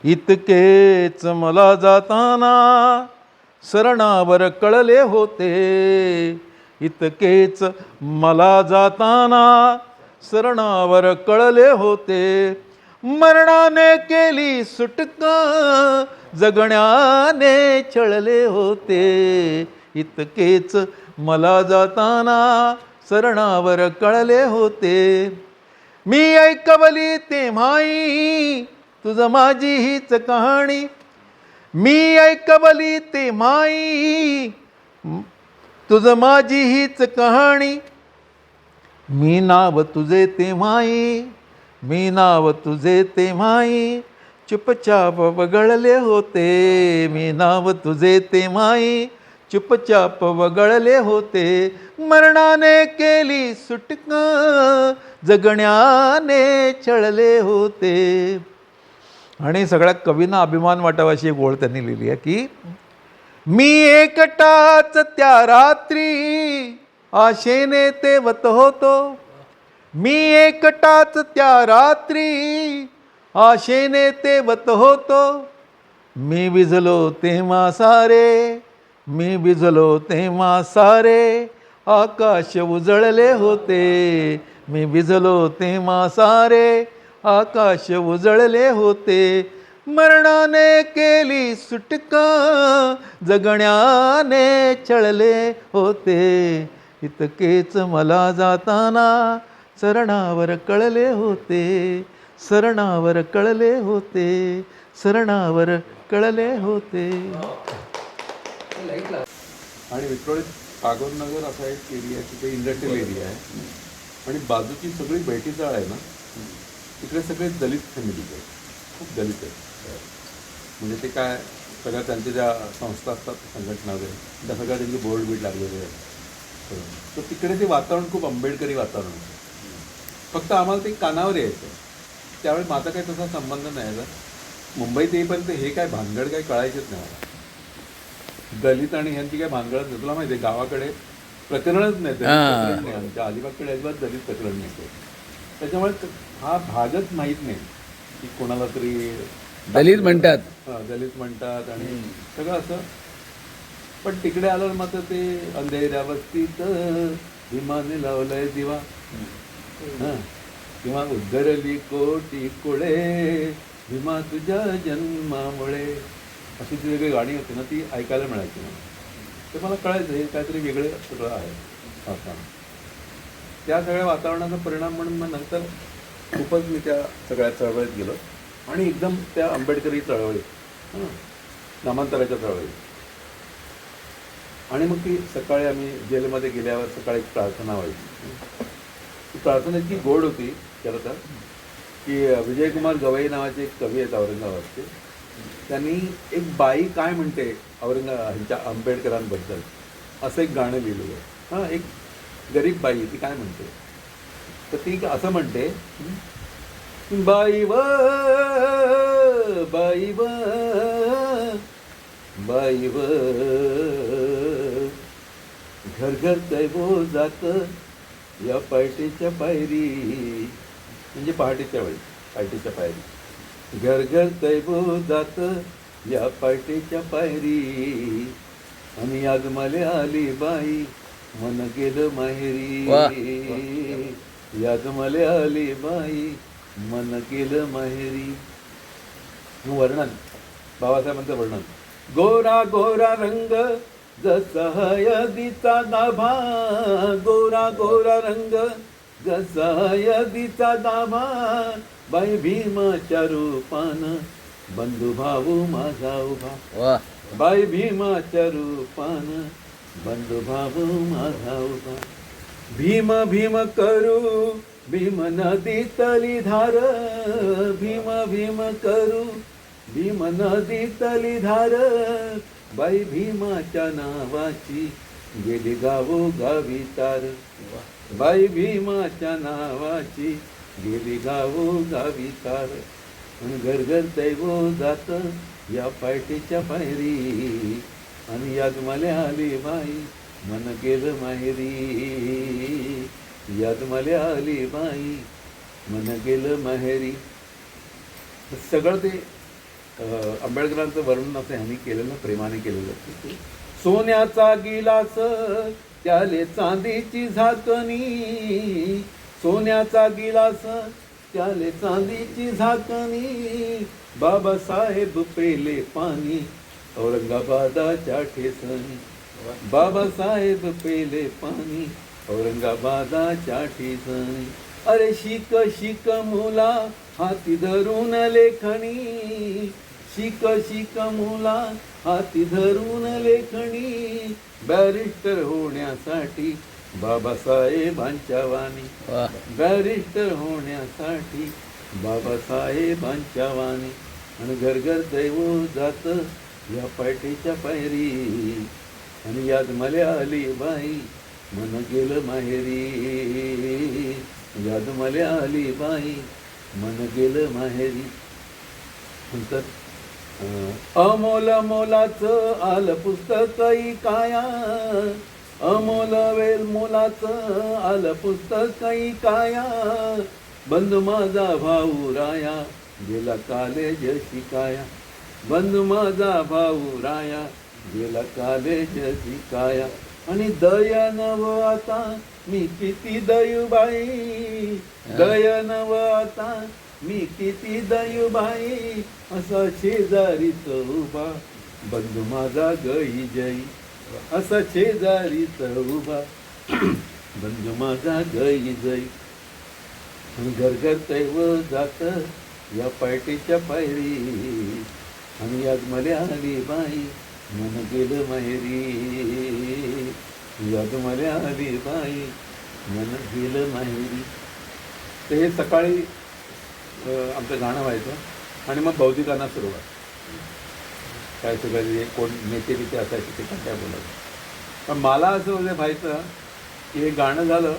इतकेच मला जाताना सरणावर कळले होते, इतकेच मला जाताना सरणावर कळले होते, मरणाने केली सुटका जगण्याने छळले होते, इतकेच मला जाताना सरणावर कळले होते. मी ऐकवली तेव्हाई तुझं माझी हीच कहाणी, मी ऐकवली तेव्हाई तुझं माझी हीच कहाणी, मी नाव तुझे तेव्हाई, मी नाव तुझे तेव्हाई चुपचाप वगळले होते, मी नाव तुझे तेव्हाई चुपचाप वगळले होते, मरणाने केली सुटका जगण्याने छळले होते. आणि सगळ्या कवींना अभिमान वाटावा अशी एक ओळ त्यांनी लिहिली आहे की मी एकटाच त्या रात्री आशेने तेवत होतो, मी एकटाच त्या रात्री आशेने तेवत होतो, मी भिजलो तेव्हा सारे, मी भिजलो तेव्हा सारे आकाश उजळले होते, मी भिजलो तेव्हा सारे आकाश उजळले होते, मरणाने केली सुटका जगण्याने छळले होते, इतकेच मला जाताना सरणावर कळले होते, सरणावर कळले होते, सरणावर कळले होते. आणि विक्रोळीत टागोरनगर असा एक एरिया आहे, तिथे इंडस्ट्रियल एरिया आहे आणि बाजूची सगळी बैठीचाळ आहे ना, तिकडे सगळे दलित फॅमिलीज आहेत, खूप दलित आहेत. म्हणजे ते काय सगळ्या त्यांच्या ज्या संस्था असतात संघटना वगैरे त्या सगळ्या त्यांचे बोर्ड बीट लागलेले आहेत. तर तिकडे ते वातावरण खूप आंबेडकरी वातावरण होतं. फक्त आम्हाला ते कानावर यायचं, त्यावेळी माझा काही तसा संबंध नाही यायचा. मुंबईत येईपर्यंत हे काय भानगड काही कळायचेच नाही मला. दलित आणि ह्यांची काय भानगड नाही. तुला माहिती आहे गावाकडे प्रकरणच नाही, प्रकरण नाही. आमच्या अलिबागकडे अजिबात दलित प्रकरण नाही. त्याच्यामुळे हा भागच माहीत नाही की कोणाला तरी दलित म्हणतात, दलित म्हणतात आणि सगळं असं. पण तिकडे आल्यावर मात्र ते अंधेऱ्या वस्तीत विमाने लावलंय दिवा, हां, किंवा उद्धरली कोटी कुळे भीमा तुझ्या जन्मामुळे, अशी ती वेगळी गाणी होती ना, ती ऐकायला मिळायची ना. तर मला कळायचं हे काहीतरी वेगळं सगळं आहे वातावरण. त्या सगळ्या वातावरणाचा परिणाम म्हणून मग नंतर खूपच मी त्या सगळ्या चळवळीत गेलो आणि एकदम त्या आंबेडकरी चळवळीत, नामांतराच्या चळवळीत. आणि मग ती सकाळी आम्ही जेलमध्ये गेल्यावर सकाळी एक प्रार्थना व्हायची. ती प्रार्थना इतकी गोड होती खरं तर की विजयकुमार गवई नावाचे एक कवी आहेत औरंगाबादचे, त्यांनी एक बाई काय म्हणते ह्यांच्या आंबेडकरांबद्दल असं एक गाणं लिहिलेलं आहे. हां, एक गरीब बाई ती काय म्हणते, तर ती असं म्हणते, बाई व बाई व बाई व घर घर दैवो जात या पायटीच्या पायरी, म्हणजे पहाटेच्या वेळी पायटीच्या पायरी, घर घर दैवो जात या पायटीच्या पायरी, आणि आज मले आली बाई मन गेलं माहेरी, याद मले आली बाई मन गेलं माहेरी. वर्णन, बाबासाहेबांचं वर्णन. गोरा गोरा रंग जसा हळदीचा गाभा, गोरा गोरा रंग जसा हळदीचा गाभा, बाई भीमाच्या रूपानं बंधू भाऊ माझा उभा. वा. बाई भीमाच्या रूपानं बंधू भाऊ माझा उभा. भीम भीम करू भीम नदीतली धार, भीम भीम करू भीम नदीतली धार, बाई भीमाच्या नावाची गेली गावोगावी तार, बाई भीमाच्या नावाची गेली गावोगावी तार. आणि घरघर दैव जात या पायटीच्या पायरी, आणि याद मला आली बाई मन गेलं माहेरी, याद मला आली बाई मन गेलं माहेरी. सगळं ते आंबेडकरांचं वर्णन असं ह्यांनी केलेलं, प्रेमाने केलेलं. सोन्याचा गिलास त्याले चांदीची झाकणी, सोन्याचा गिलास त्याले चांदीची झाकणी, बाबासाहेब पेले पाणी औरंगाबादाच्या ठेसणी, बाबासाहेब पेले पाणी औरंगाबादाच्या ठेसणी. अरे शिक शिक मुला हाती धरून लेखणी, शिक शिक मुला हाती धरून लेखणी, बॅरिस्टर होण्यासाठी बाबासाहेबांच्या वाणी, वा. बॅरिस्टर होण्यासाठी बाबासाहेबांच्या वाणी. आणि घरघर दैव जात या पायटीच्या पायरी, आणि याद मला आली बाई मन गेलं माहेरी, याद मला आली बाई मन गेलं माहेरी. नंतर अमोल मोलाचं आलं पुस्तक काया, अमोल वेल मोलाचं आलं पुस्तक काया, बंधू माझा भाऊ राया गेला कॉलेज शिकाया, बंधू माझा भाऊ राया गेला कॉलेज शिकाया. आणि दयानव आता मी किती दयुबाई, दयानव आता मी किती दयुबाई, असा शेजारीच उभा बंधू माझा गई जई, असा शेजारीच उभा बंधू माझा गई जई. आणि घरघर दैव जात या पायटीच्या पायरी, आणि याद मला आली बाई मन गेलं माहेरी, याद मला आली बाई मन गेलं माहेरी. तर हे सकाळी आमचं गाणं व्हायचं, आणि मग बौद्धिकांना सुरुवात. काय सगळे कोण नेते बिते असायचे ते काय बोलायचं. पण मला असं व्हायचं की हे गाणं झालं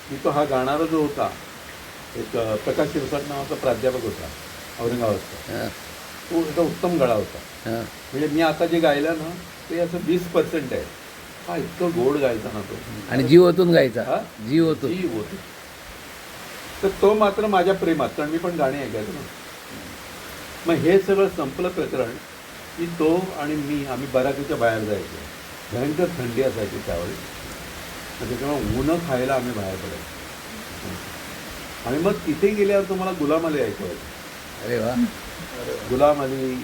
की तो हा गाणारा जो होता एक प्रकाश शिरसाट नावाचा प्राध्यापक होता औरंगाबादचा, तो एका उत्तम गळा होता. म्हणजे मी आता जे गायलं ना ते असं 20% आहे. हा इतकं गोड गायचा ना तो, आणि जीव ओतून गायचा, हा? जीव ओतून. जीव होतो. तर तो मात्र माझ्या प्रेमात, कारण मी पण गाणी ऐकायचो ना. मग हे सगळं संपलं प्रकरण की तो आणि मी आम्ही बराकीच्या बाहेर जायचो. भयंकर थंडी असायची त्यावेळी, त्याच्यामुळे ऊनं खायला आम्ही बाहेर पडायचो. आणि मग तिथे गेल्यावर तुम्हाला गुलाम अली ऐकवायचं. अरे वा. गुलाम अली,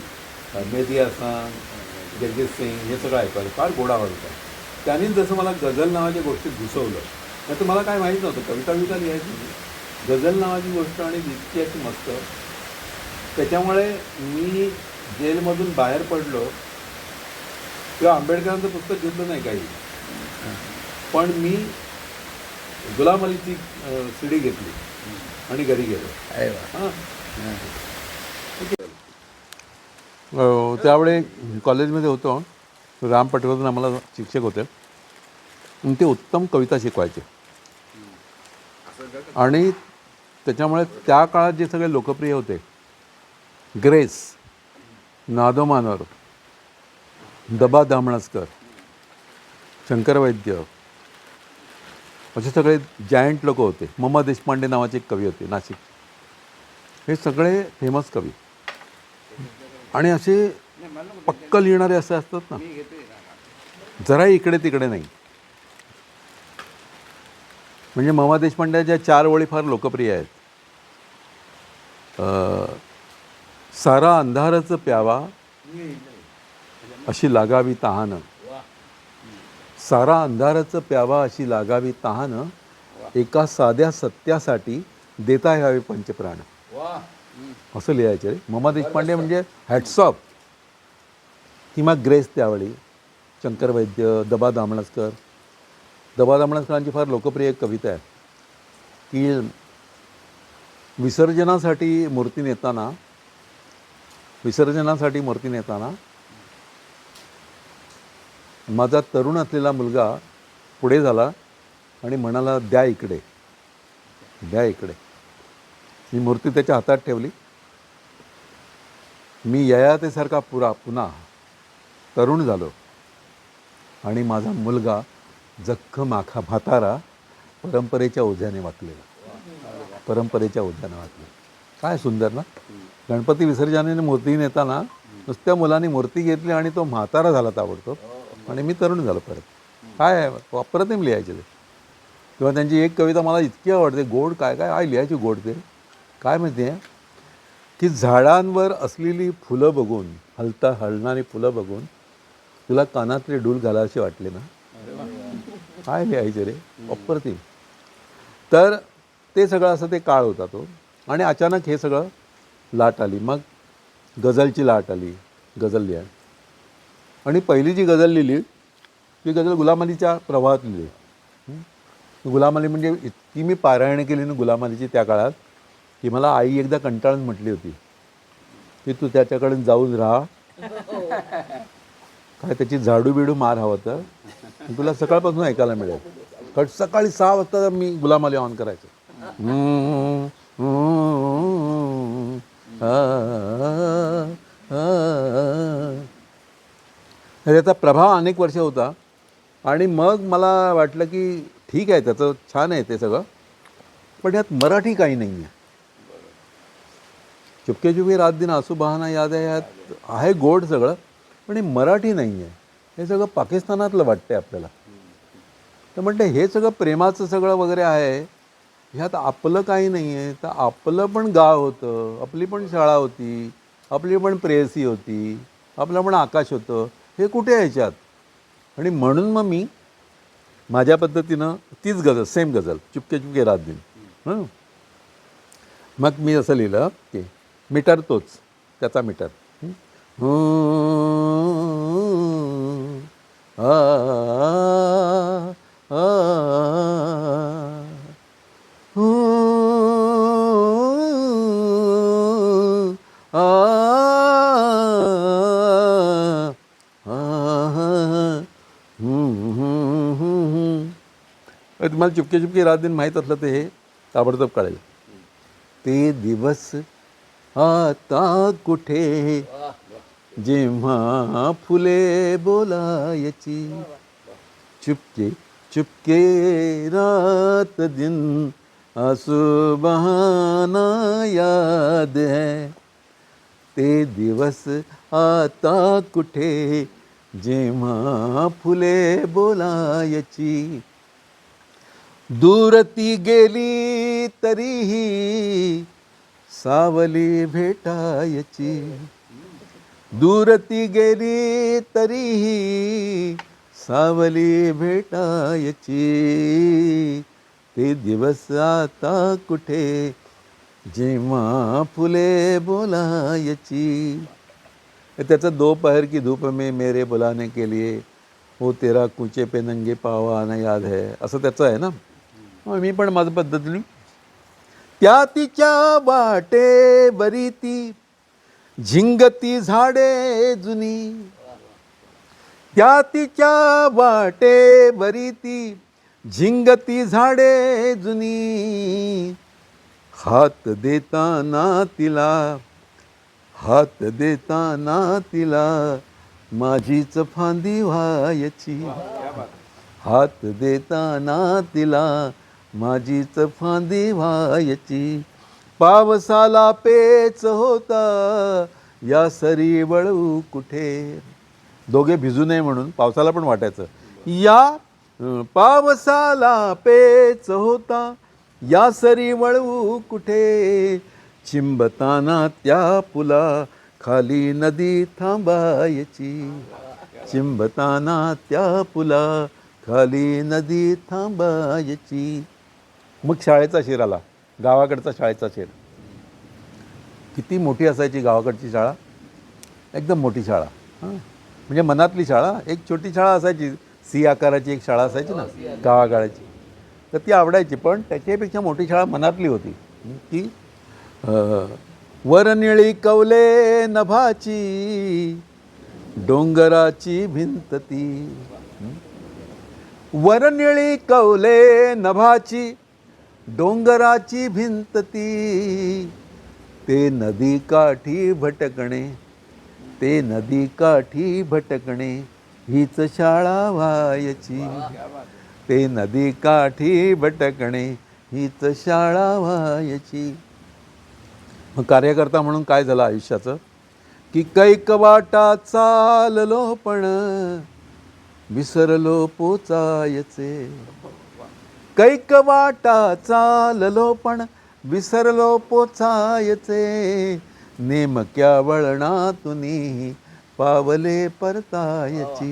मेहदी हसन, जगजीत सिंग हे सगळं ऐकायचं. फार गोडा होता. त्यांनी जसं मला गझल नावाच्या गोष्टीत घुसवलं, नाही तर मला काय माहीत नव्हतं. कविता लिहायची नाही. गझल नावाची गोष्ट आणि इतकी अशी मस्त. त्याच्यामुळे मी जेलमधून बाहेर पडलो किंवा आंबेडकरांचं पुस्तक घेतलं नाही काही, पण मी गुलाम अलीची CD घेतली आणि घरी गेलो. अरे वा. हां. त्यावेळी कॉलेजमध्ये होतो, राम पटवर्धन आम्हाला शिक्षक होते, आणि ते उत्तम कविता शिकवायचे. आणि त्याच्यामुळे त्या काळात जे सगळे लोकप्रिय होते, ग्रेस, नादो मानवर, दबा दामणस्कर, शंकर वैद्य, असे सगळे जायंट लोक होते. मम देशपांडे नावाचे एक कवी होते नाशिक. हे सगळे फेमस कवी आणि असे पक्क लिहिणारे असे असतात ना, जरा इकडे तिकडे नाही. म्हणजे मम देशपांडेच्या 4 ओळी फार लोकप्रिय आहेत. सारा अंधारच प्यावा अशी लागावी तहान, सारा अंधारच प्यावा अशी लागावी तहान, एका साध्या सत्यासाठी देता यावे पंचप्राण. असं लिहायचं रे. ममा देशपांडे म्हणजे हॅट्स ऑफ. किंवा ग्रेस त्यावेळी, शंकर वैद्य, दबा दामणस्कर. दबा दामणस्करांची फार लोकप्रिय एक कविता आहे की विसर्जनासाठी मूर्ती नेताना माझा तरुण असलेला मुलगा पुढे झाला आणि म्हणाला, द्या इकडे. मी मूर्ती त्याच्या हातात ठेवली. मी ययातेसारखा पुन्हा तरुण झालो आणि माझा मुलगा जख्ख माखा म्हातारा परंपरेच्या ओझ्याने वाचलेला. काय सुंदर ना. गणपती विसर्जनाने मूर्ती नेताना नुसत्या मुलांनी मूर्ती घेतली आणि तो म्हातारा झाला ताबडतोब आणि मी तरुण झालो परत. काय अप्रतिम लिहायचे ते. किंवा त्यांची एक कविता मला इतकी आवडते, गोड काय लिहायची गोड ते. काय माहिती आहे की झाडांवर असलेली फुलं बघून, हलणारी फुलं बघून तुला कानातले डूल घालायचे वाटले ना. काय लिहायचे रे, अप्रतिम. तर ते सगळं असं ते काळ होता तो. आणि अचानक हे सगळं लाट आली. मग गझलची लाट आली, गझल लिहा. आणि पहिली जी गझल लिहिली ती गझल गुलाम अलीच्या प्रवाहात लिहिली. गुलाम अली म्हणजे इतकी मी पारायण केली ना गुलाम अलीची त्या काळात की मला आई एकदा कंटाळून म्हटली होती की तू त्याच्याकडे जाऊन राहा, काय त्याची झाडू बिडू मार हवं तर तुला सकाळपासून ऐकायला मिळेल. कारण सकाळी 6 वाजता मी गुलाम अली ऑन करायचो. त्याचा प्रभाव अनेक वर्ष होता. आणि मग मला वाटलं की ठीक आहे, त्याचं छान आहे ते सगळं, पण यात मराठी काही नाही आहे. चुपके चुपके रात दिन आसू बहाना याद आहे, यात आहे गोड सगळं, पण हे मराठी नाही आहे. हे सगळं पाकिस्तानातलं वाटतं आहे आपल्याला. तर म्हणते हे सगळं प्रेमाचं सगळं वगैरे आहे, ह्यात आपलं काही नाही आहे. तर आपलं पण गाव होतं, आपली पण शाळा होती, आपली पण प्रेयसी होती, आपलं पण आकाश होतं, हे कुठे आहे ह्याच्यात. आणि म्हणून मग मी माझ्या पद्धतीनं तीच गझल, सेम गझल, चुपके चुपके रात दिन. मग मी असं लिहिलं की मीटर तोच, त्याचा मीटर. तुम्हाला चुपके चुपके रात दिन माहीत असलं तर हे ताबडतोब कळेल. ते दिवस आता कुठे जेव्हा फुले बोलायची, चुपके चुपके रात दिन आंसू बहाना याद है. ते दिवस आता कुठे जेव्हा फुले बोलायची, दूर ती गेली तरीही सावली भेटायची, दूर ती गेली तरीही सावली भेटायची. ते दिवस आता कुठे जेव्हा फुले बोलायची. त्याचं दोपहर की धूप में मेरे बुलाने के लिए हो तेरा कुचे पे नंगे पाव आना याद है, असं त्याचं आहे ना. मी पण माझ्या पद्धतीने त्या तिच्या वाटे बरी ती झिंगती झाडे जुनी, त्या तिच्या वाटे बरी ती झिंगती झाडे जुनी. हात देताना तिला माझीच फांदी व्हायची, हात देताना तिला माझीच फांदी व्हायची. पावसाला पेच होता या सरी वळू कुठे. दोघे भिजू नये म्हणून पावसाला पण वाटायचं या पावसाला पेच होता या सरी वळू कुठे. चिंबताना त्या पुला खाली नदी थांबायची. चिंबताना त्या पुला खाली नदी थांबायची. मग शाळेचा शेर आला, गावाकडचा शाळेचा शेर. किती मोठी असायची गावाकडची शाळा, एकदम मोठी शाळा. हां, म्हणजे मनातली शाळा. एक छोटी शाळा असायची, सी आकाराची एक शाळा असायची ना गावागाड्याची, तर ती आवडायची. पण त्याच्यापेक्षा मोठी शाळा मनातली होती की वरनिळी कवले नभाची डोंगराची भिंत ती. वरनिळी कवले नभाची डोंगराची भिंत ती. ते नदी काठी भटकणे, ते नदी काठी भटकणे हीच शाळा व्हायची. ते नदी काठी भटकणे हीच शाळा व्हायची. मग कार्यकर्ता म्हणून काय झालं आयुष्याचं की कैक वाटा चाललो पण विसरलो पोचायचे. कैक वाटा चाललो पण विसरलो पोचायचे. नेमक्या वळणातुनी पावले परतायची.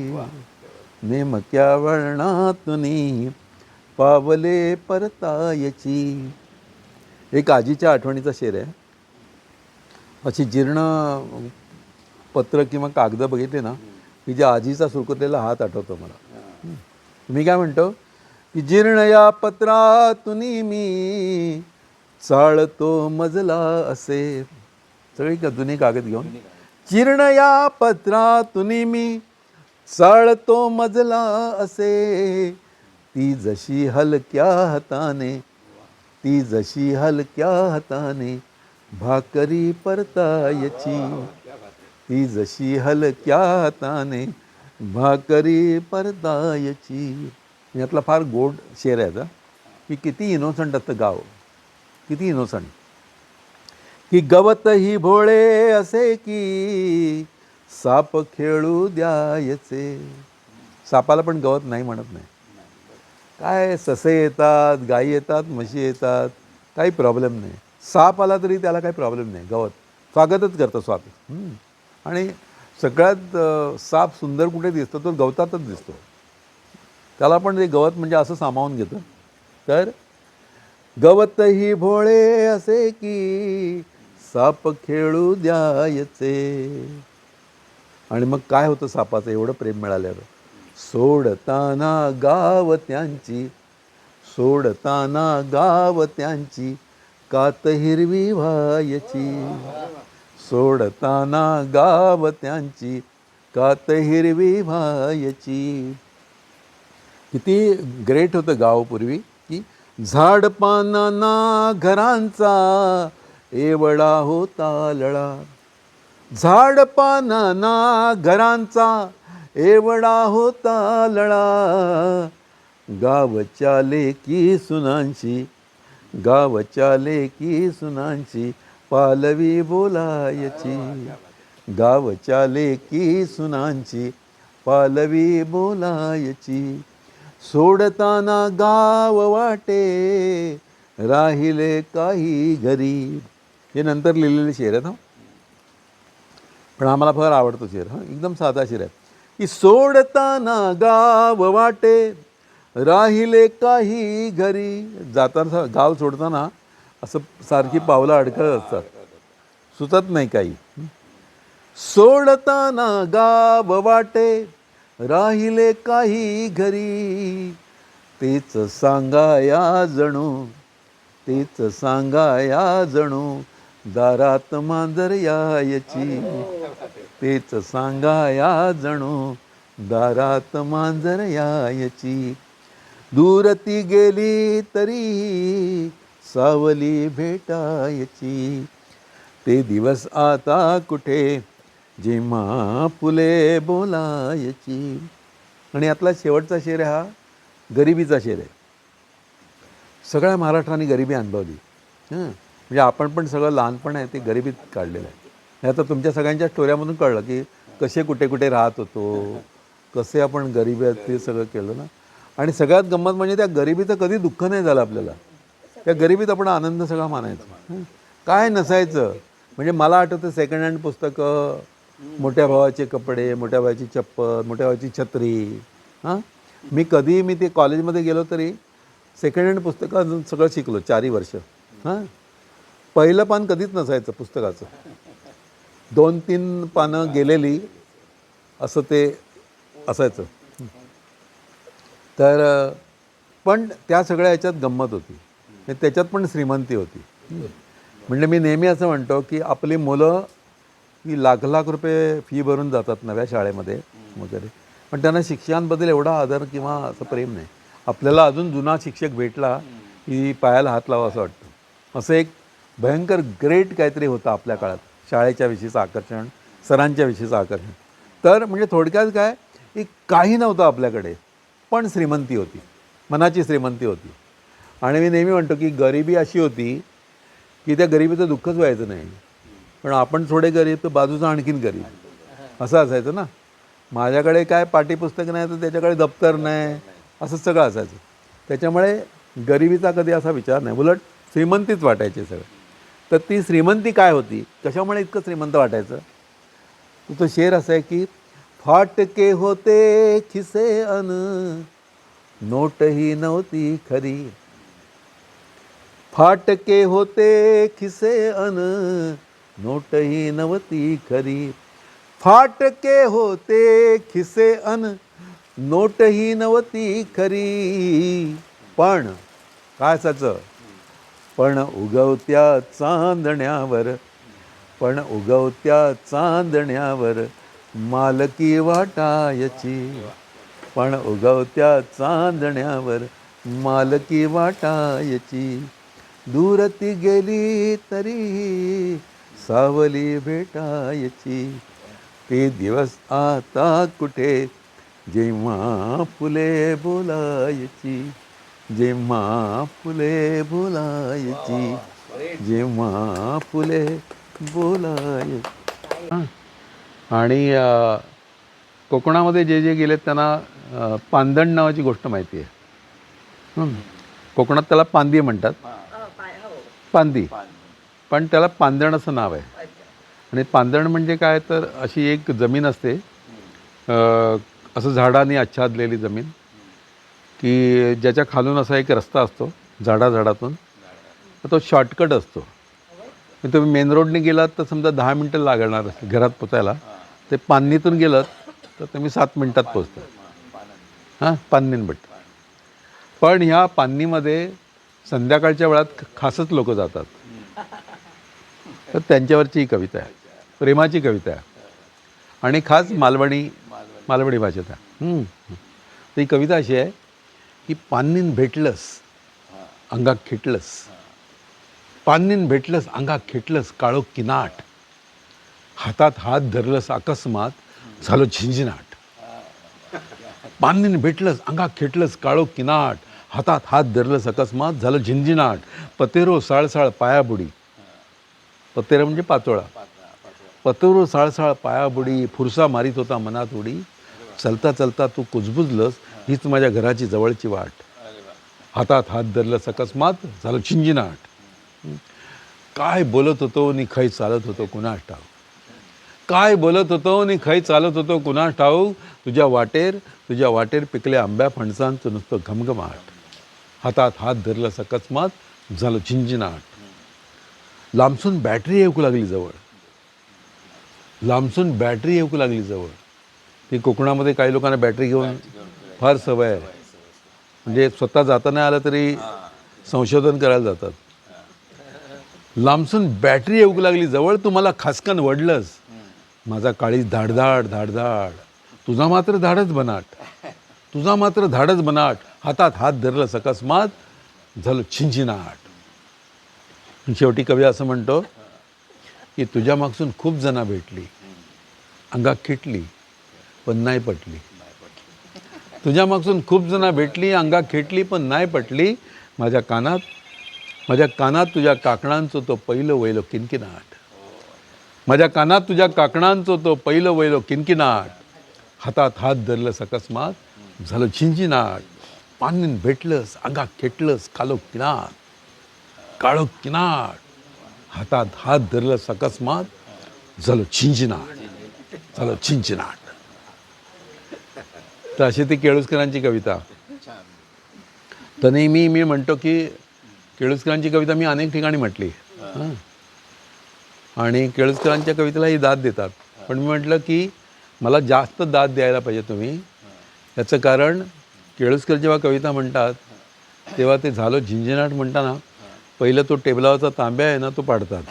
नेमक्या वळणातुनी पावले परतायची. एक आजीच्या आठवणीचा शेर आहे. अशी जीर्ण पत्र किंवा कागद बघितले ना की ज्या आजीचा सुरकुतलेला हात आठवतो मला. मी काय म्हणतो की जीर्ण या पत्रातुनी मी चाळतो मजला असे. सगळी का जुनी कागद घेऊन जीर्ण या पत्रातुनी मी चाळतो मजला असे. ती जशी हलक्या हाताने, ती जशी हलक्या हाताने भाकरी परतायची. ती जशी हलक्या हाताने भाकरी परतायची. यातला फार गोड शेर आहे की किती इनोसंट असतं गाव, किती इनोसंट. की गवत ही भोळे असे की साप खेळू द्यायचे. सापाला पण गवत नाही म्हणत नाही. काय ससे येतात, गायी येतात, म्हशी येतात, काही प्रॉब्लेम नाही. साप आला तरी त्याला काही प्रॉब्लेम नाही. गवत स्वागतच करतं स्वागत. आणि सगळ्यात साप सुंदर कुठे दिसतो तो गवतातच दिसतो. त्याला पण ते गवत म्हणजे असं सामावून घेतं. तर गवत ही भोळे असे की साप खेळू द्यायचे. आणि मग काय होतं सापाचं एवढं प्रेम मिळाल्यावर. सोडताना गाव त्यांची, सोडताना गाव त्यांची कात हिरवी व्हायची. सोडताना गाव त्यांची कात हिरवी व्हायची. किती ग्रेट होतं गाव पूर्वी की झाडपानांना घरांचा एवढा होता लळा. झाडपानांना घरांचा एवढा होता लळा. गावच्या लेकी सुनांची, गावच्या लेकी सुनांची पालवी बोलायची. गावच्या लेकी सुनांची पालवी बोलायची. सोडताना गाव वाटे राहिले काही गरीब. हे नंतर लिहिलेले शेर आहेत. पण आम्हाला फार आवडतो शेर. एकदम साधा शेर आहे की सोडताना गाव वाटे राहिले काही घरी. जाताना गाव सोडताना असं सारखी पावलं अडकत असतात, सुचत नाही काही. सोडताना गाव वाटे राहिले काही घरी. तेच सांगाया जणू, तेच सांगाया जणू दारात मांजर यायची. तेच सांगाया जणू दारात मांजर यायची. दूर ती गेली तरी सावली भेटायची. ते दिवस आता कुठे जेव्हा फुले बोलायची. आणि यातला शेवटचा शेर आहे हा गरिबीचा शेर आहे. सगळ्या महाराष्ट्राने गरिबी अनुभवली. म्हणजे आपण पण सगळं लहानपण आहे ते गरिबीत काढलेलं आहे. हे आता तुमच्या सगळ्यांच्या स्टोऱ्यामधून कळलं की कसे कुठे कुठे राहत होतो, कसे आपण गरिबीत ते सगळं केलं ना. आणि सगळ्यात गंमत म्हणजे त्या गरिबीचं कधी दुःख नाही झालं आपल्याला. त्या गरिबीत आपण आनंद सगळा मानायचा. काय नसायचं. म्हणजे मला आठवतं सेकंड हँड पुस्तकं, मोठ्या भावाचे कपडे, मोठ्या भावाची चप्पल, मोठ्या भावाची छत्री. हां, मी ते कॉलेजमध्ये गेलो तरी सेकंड हँड पुस्तकं अजून सगळं शिकलो 4ही वर्ष. हां, पहिलं पान कधीच नसायचं पुस्तकाचं, 2-3 पानं गेलेली असं ते असायचं. तर पण त्या सगळ्या ह्याच्यात गंमत होती, म्हणजे त्याच्यात पण श्रीमंती होती. म्हणजे मी नेहमी असं म्हणतो की आपली मुलं ही लाख रुपये फी भरून जातात नव्या शाळेमध्ये वगैरे, पण त्यांना शिक्षकांबद्दल एवढा आदर किंवा असं प्रेम नाही. आपल्याला अजून जुना शिक्षक भेटला की पायाला हात लावा असं वाटतं. असं एक भयंकर ग्रेट काहीतरी होतं आपल्या काळात, शाळेच्या विषयीचं आकर्षण, सरांच्या विषयीचं आकर्षण. तर म्हणजे थोडक्यात काय की काही नव्हतं आपल्याकडे, पण श्रीमंती होती, मनाची श्रीमंती होती. आणि मी नेहमी म्हणतो की गरिबी अशी होती की त्या गरिबीचं दुःखच व्हायचं नाही, पण आपण थोडे गरीब तर बाजूचा आणखीन गरीब असं असायचं ना. माझ्याकडे काय पाठ्यपुस्तक नाही तर त्याच्याकडे दप्तर नाही, असं सगळं असायचं. त्याच्यामुळे गरिबीचा कधी असा विचार नाही, उलट श्रीमंतीच वाटायची सगळं. तर ती श्रीमंती काय होती, कशामुळे इतकं श्रीमंत वाटायचं, तो शेर असा आहे की फाटके होते खिसे अन नोटही नव्हती खरी. फाटके होते खिसे अन नोटही नव्हती खरी. फाटके होते खिसे अन नोटही नव्हती खरी. पण काय असायचं, पण उगवत्या चांदण्यावर, पण उगवत्या चांदण्यावर मालकी वाटायची. पण उगवत्या चांदण्यावर मालकी वाटायची. दूर ती गेली तरी सावली भेटायची. ते दिवस आता कुठे, जेव्हा फुले बोलायची, जेव्हा फुले बोलायची, जेव्हा फुले बोलायची. आणि कोकणामध्ये जे जे गेलेत त्यांना पांदण नावाची गोष्ट माहिती आहे. कोकणात त्याला पांदी म्हणतात, पांदी, पण त्याला पांदण असं नाव आहे. आणि पांदण म्हणजे काय, तर अशी एक जमीन असते, असं झाडांनी आच्छादलेली जमीन, की ज्याच्या खालून असा एक रस्ता असतो झाडातून, तर तो शॉर्टकट असतो. तुम्ही मेन रोडने गेलात तर समजा 10 मिनटं लागणार असेल घरात पोचायला, ते पान्नीतून गेलात तर तुम्ही 7 मिनटात पोचता. हां, पान्नीनभट. पण ह्या पान्नीमध्ये संध्याकाळच्या वेळात खासच लोक जातात. तर त्यांच्यावरची ही कविता आहे, प्रेमाची कविता आहे, आणि खास मालवणी भाषेत आहे. तर ही कविता अशी आहे की पान्नीन भेटलंस अंगात खेटलंस, पान्नीन भेटलंस अंगात खेटलंस काळोख किनाट, हातात हात धरलंस अकस्मात झालं झिंझिनाट. पान्नीन भेटलंस अंगात खेटलंस काळोख किनाट, हातात हात धरलंस अकस्मात झालं झिंझिनाट. पतेरो साळसाळ पायाबुडी, पतेरो म्हणजे पाचोळा, पतेरो साळसाळ पायाबुडी, फुरसा मारीत होता मनात उडी. चलता चलता तू कुजबुजलंस हीच माझ्या घराची जवळची वाट, हातात हात धरलंस अकस्मात झालं झिंझिनाट. काय बोलत होतो नि खै चालत होतो कुणास ठाऊक, काय बोलत होतो नि खै चालत होतो कुणास ठाऊक. तुझ्या वाटेर पिकल्या आंब्या फणसांचं नुसतं घमघमाट, हातात हात धरलंस अकस्मात झालं झिंझिनाट. लांबसून बॅटरी येऊ लागली जवळ, लांबसून बॅटरी येऊ लागली जवळ. ती कोकणामध्ये काही लोकांना बॅटरी घेऊन फार सवय आहे, म्हणजे स्वतः जाता नाही आलं तरी संशोधन करायला जातात. लांबसून बॅटरी येऊ लागली जवळ, तू मला खासकन वडलंस, माझा काळीज धाडधाड धाडधाड, तुझा मात्र धाडच बनाट, तुझा मात्र धाडच बनाट. हातात हात धरलंस अकस्मात झालं झिंझिनाट. शेवटी कवी असं म्हणतो की तुझ्या मागसून खूप जणं भेटली, अंगात खेटली पण नाही पटली. तुझ्या मागसून खूप जणं भेटली, अंगात खेटली पण नाही पटली. माझ्या कानात तुझ्या काकणांचं तो पहिलं वैलो किनकिनाट, माझ्या कानात तुझ्या काकणांचं तो पहिलं वैलो किनकिनाट. हातात हात धरलंस अकस्मात झालं झिंझिनाट. पान्नीन भेटलंस अंगात खेटलंस काळोख किनाट, हातात हात धरलं सकस्मात झालं चिंचिनाट झालं चिंचिनाट. तर अशी ती केळुसकरांची कविता. तर नेहमी मी म्हणतो की केळुसकरांची कविता मी अनेक ठिकाणी म्हटली हां, आणि केळुसकरांच्या कवितेला ही दाद देतात. पण मी म्हटलं की मला जास्त दाद द्यायला पाहिजे तुम्ही. याचं कारण केळुसकर जेव्हा कविता म्हणतात तेव्हा ते झालं झिंझिनाट म्हणताना पहिलं तो टेबलावरचा तांब्या आहे ना तो पाडतात.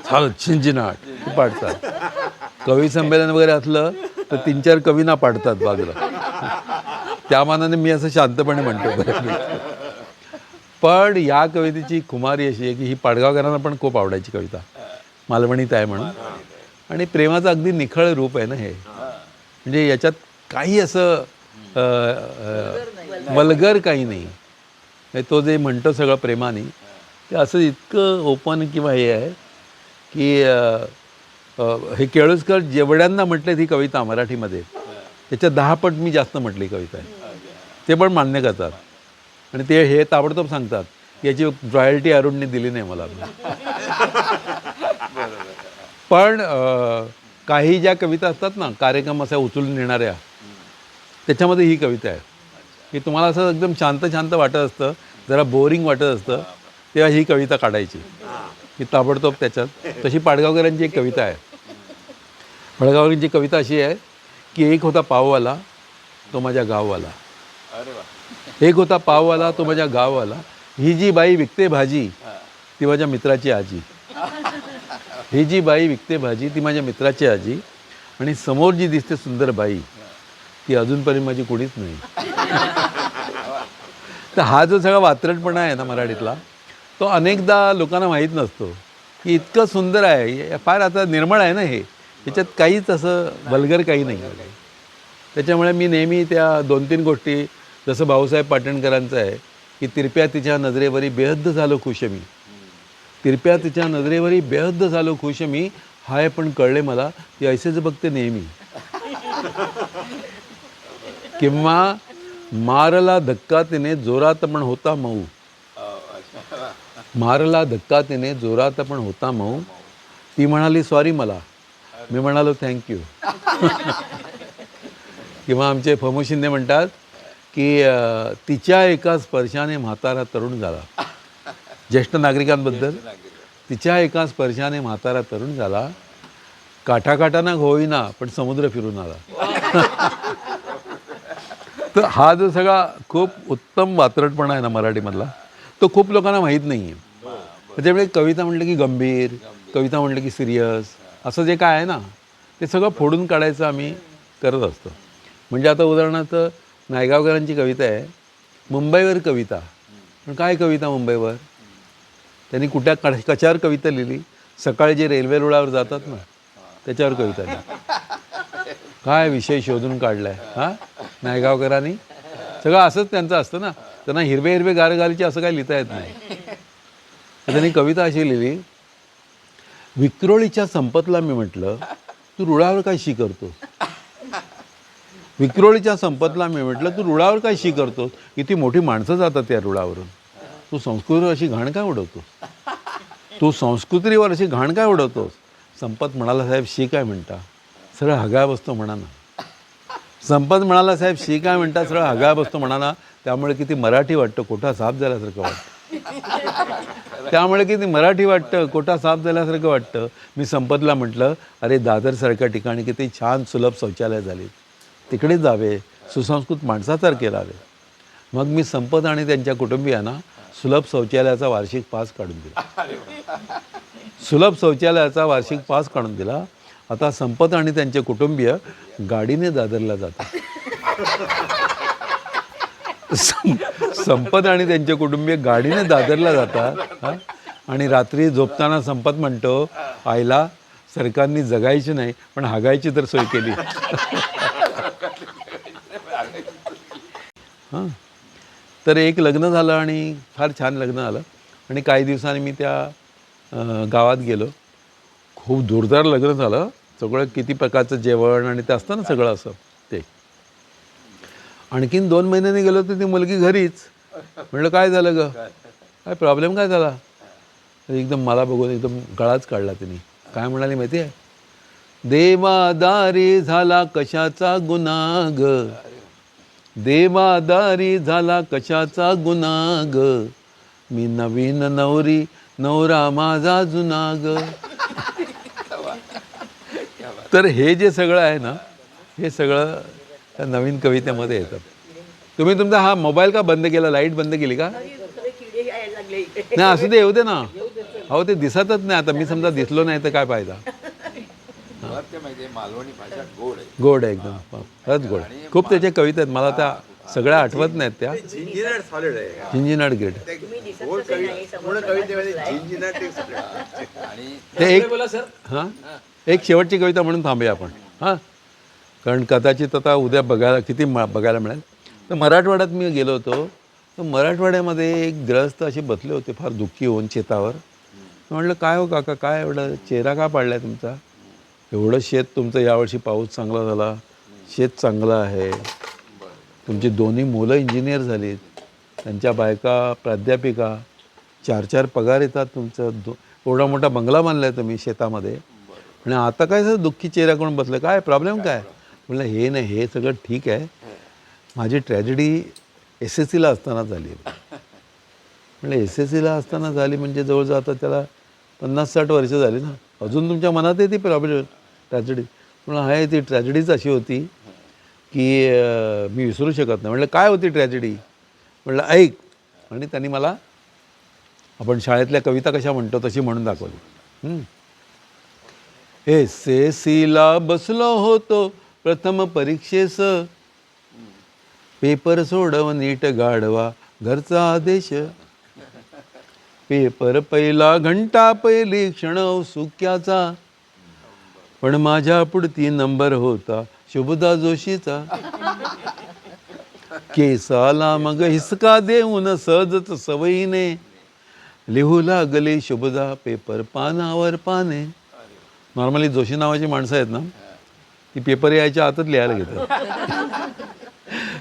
झालं झिंझिनाट ते पाडतात. कवी संमेलन वगैरे असलं तर 3-4 कवींना पाडतात बाजूला. त्या मानाने मी असं शांतपणे म्हणतो. पण या कवितेची खुमारी अशी आहे की ही पाडगावकरांना पण खूप आवडायची कविता, मालवणीत आहे म्हणून. आणि प्रेमाचं अगदी निखळ रूप आहे ना हे. म्हणजे याच्यात काही असं वल्गर काही नाही. तो जे म्हणतो सगळं प्रेमाने ते असं इतकं ओपन किंवा हे आहे की हे केळुसकर जेवढ्यांना म्हटलेत ही कविता मराठीमध्ये त्याच्या 10 पट मी जास्त म्हटली कविता आहे. ते पण मान्य करतात आणि ते हे ताबडतोब सांगतात की याची रॉयल्टी अरुणने दिली नाही मला. पण काही ज्या कविता असतात ना कार्यक्रम असा उचलून नेणाऱ्या, त्याच्यामध्ये ही कविता आहे की तुम्हाला असं एकदम शांत शांत वाटत असतं, जरा बोरिंग वाटत असतं, तेव्हा ही कविता काढायची की ताबडतोब त्याच्यात. तशी पाडगावकरांची एक कविता आहे. पाडगावकरांची कविता अशी आहे की एक होता पाववाला तो माझ्या गाववाला, एक होता पाववाला तो माझ्या गाववाला, ही जी बाई विकते भाजी ती माझ्या मित्राची आजी, ही जी बाई विकते भाजी ती माझ्या मित्राची आजी, आणि समोर जी दिसते सुंदर बाई ती अजूनपर्यंत माझी कुणीच नाही. तर हा जो सगळा वात्रटपणा आहे ना मराठीतला, तो अनेकदा लोकांना माहीत नसतो की इतकं सुंदर आहे. फार आता निर्मळ आहे ना हे, याच्यात काहीच असं वल्गर काही नाही आहे. त्याच्यामुळे मी नेहमी त्या 2-3 गोष्टी, जसं भाऊसाहेब पाटणकरांचं आहे की तिरप्या तिच्या नजरेवरी बेहद्द झालो खुश मी, तिरप्या तिच्या नजरेवरी बेहद्द झालो खुश मी, हाय पण कळले मला ती ऐसेच बघते नेहमी. किंवा मारला धक्का तिने जोरात पण होता मऊ, मारला धक्का तिने जोरात पण होता मऊ, ती म्हणाली सॉरी मला, मी म्हणालो थँक्यू. किंवा आमचे फमू शिंदे म्हणतात की तिच्या एका स्पर्शाने म्हातारा तरुण झाला. ज्येष्ठ नागरिकांबद्दल, तिच्या एका स्पर्शाने म्हातारा तरुण झाला, काठाकाठाना होईना पण समुद्र फिरून आला. तर हा जो सगळा खूप उत्तम वात्रटपणा आहे ना मराठीमधला, तो खूप लोकांना माहीत नाही आहे. त्याच्यामुळे कविता म्हटलं की गंभीर, कविता म्हटलं की सिरियस, असं जे काय आहे ना ते सगळं फोडून काढायचं आम्ही करत असतो. म्हणजे आता उदाहरणार्थ नायगावकरांची कविता आहे मुंबईवर कविता. पण काय कविता मुंबईवर? त्यांनी कशावर कविता लिहिली? सकाळी जे रेल्वे रुळावर जातात ना त्याच्यावर कविता लिहिली. काय विषय शोधून काढलाय हां नायगावकरांनी. सगळं असंच त्यांचं असतं ना, त्यांना हिरवे हिरवे गारगालीचे असं काही लिहिता येत नाही. तर त्यांनी कविता अशी लिहिली, विक्रोळीच्या संपतला मी म्हटलं तू रुळावर काय शी करतोस, विक्रोळीच्या संपतला मी म्हटलं तू रुळावर काय शी करतोस, किती मोठी माणसं जातात त्या रुळावरून, तू संस्कृतीवर अशी घाण काय उडवतोस, तू संस्कृतीवर अशी घाण काय उडवतोस. संपत म्हणाला साहेब शी काय म्हणता, सरळ हगाय बसतो म्हणा ना. संपत म्हणाला साहेब शी काय म्हणता, सरळ हगाय बसतो म्हणा ना. त्यामुळे किती मराठी वाटतं, कोठा साफ झाल्यासारखं वाटतं. त्यामुळे किती मराठी वाटतं, कोठा साफ झाल्यासारखं वाटतं. मी संपतला म्हटलं अरे दादरसारख्या ठिकाणी किती छान सुलभ शौचालय झाली, तिकडे जावे, सुसंस्कृत माणसासारखे राहावे. मग मी संपत आणि त्यांच्या कुटुंबियांना सुलभ शौचालयाचा वार्षिक पास काढून दिला. सुलभ शौचालयाचा वार्षिक पास काढून दिला. आता संपत आणि त्यांचे कुटुंबीय गाडीने दादरला जातात. संपत आणि त्यांचे कुटुंबीय गाडीने दादरला जातात. आणि रात्री झोपताना संपत म्हणतो आईला सरकारने जगायची नाही पण हागायची तर सोय केली. हां, तर एक लग्न झालं आणि फार छान लग्न झालं. आणि काही दिवसांनी मी त्या गावात गेलो. खूप जोरदार लग्न झालं. सगळं किती प्रकारचं जेवण आणि ते असतं ना सगळं असं ते. आणखीन 2 महिन्यांनी गेलो तर ती मुलगी घरीच. म्हटलं काय झालं ग, काय प्रॉब्लेम काय झाला? एकदम मला बघून एकदम गळाच काढला तिने. काय म्हणाली माहिती आहे? देवादारी झाला कशाचा गुन्हा ग, देवादारी झाला कशाचा गुन्हा ग, मी नवीन नवरी नवरा माझा जुना ग. तर हे जे सगळं आहे ना, हे सगळं त्या नवीन कवितेमध्ये येतं. तुम्ही तुमचा हा मोबाईल का बंद केला? लाईट बंद केली का? नाही, असू दे, येऊ दे ना. अहो ते दिसतच नाही आता. मी समजा दिसलो नाही तर काय फायदा. मालवणी भाषा गोड आहे. गोड आहे एकदम, खरंच गोड. खूप त्याच्या कविता आहेत, मला त्या सगळ्या आठवत नाहीत त्या. झिंजिनाट सॉलिड आहे. झिंजिनाट गेट पूर्ण कवितेमध्ये झिंजिनाट एक solid आहे. आणि ते एक हां एक शेवटची कविता म्हणून थांबूया आपण. हां, कारण कदाचित आता उद्या बघायला किती बघायला मिळेल. तर मराठवाड्यात मी गेलो होतो. तर मराठवाड्यामध्ये एक ग्रस्त असे बसले होते फार दुःखी होऊन शेतावर. म्हटलं काय हो काका, काय एवढं चेहरा का पाडलाय तुमचा? एवढं शेत तुमचं, यावर्षी पाऊस चांगला झाला, शेत चांगलं आहे, तुमची दोन्ही मुलं इंजिनियर झालीत, त्यांच्या बायका प्राध्यापिका, 4-4 पगार येतात तुमचं, एवढा मोठा बंगला बांधला आहे तुम्ही शेतामध्ये, आणि आता काय सर दुःखी चेहरा करून बसलं, काय प्रॉब्लेम काय? म्हटलं हे नाही, हे सगळं ठीक आहे, माझी ट्रॅजेडी SSCला असताना झाली. म्हटलं SSCला असताना झाली म्हणजे जवळजवळ आता त्याला 50-60 वर्ष झाली ना, अजून तुमच्या मनात आहे ती प्रॉब्लेम ट्रॅजेडी? म्हटलं आहे, ती ट्रॅजेडीच अशी होती की मी विसरू शकत नाही. म्हटलं काय होती ट्रॅजेडी? म्हटलं ऐक. आणि त्यांनी मला आपण शाळेतल्या कविता कशा म्हणतो तशी म्हणून दाखवली. SSCला बसलो होतो प्रथम परीक्षेस, पेपर सोडव नीट गाढवा घरचा आदेश, पेपर पहिला घंटा पहिली क्षण सुक्याचा, पण माझ्या पुढती नंबर होता शुभदा जोशीचा, केसाला मग हिसका देऊन सहजच सवयीने लिहू लागली शुभदा पेपर पानावर पाने. नॉर्मली जोशी नावाची माणसं आहेत ना, ती पेपर यायच्या आतच लिहायला घेतात.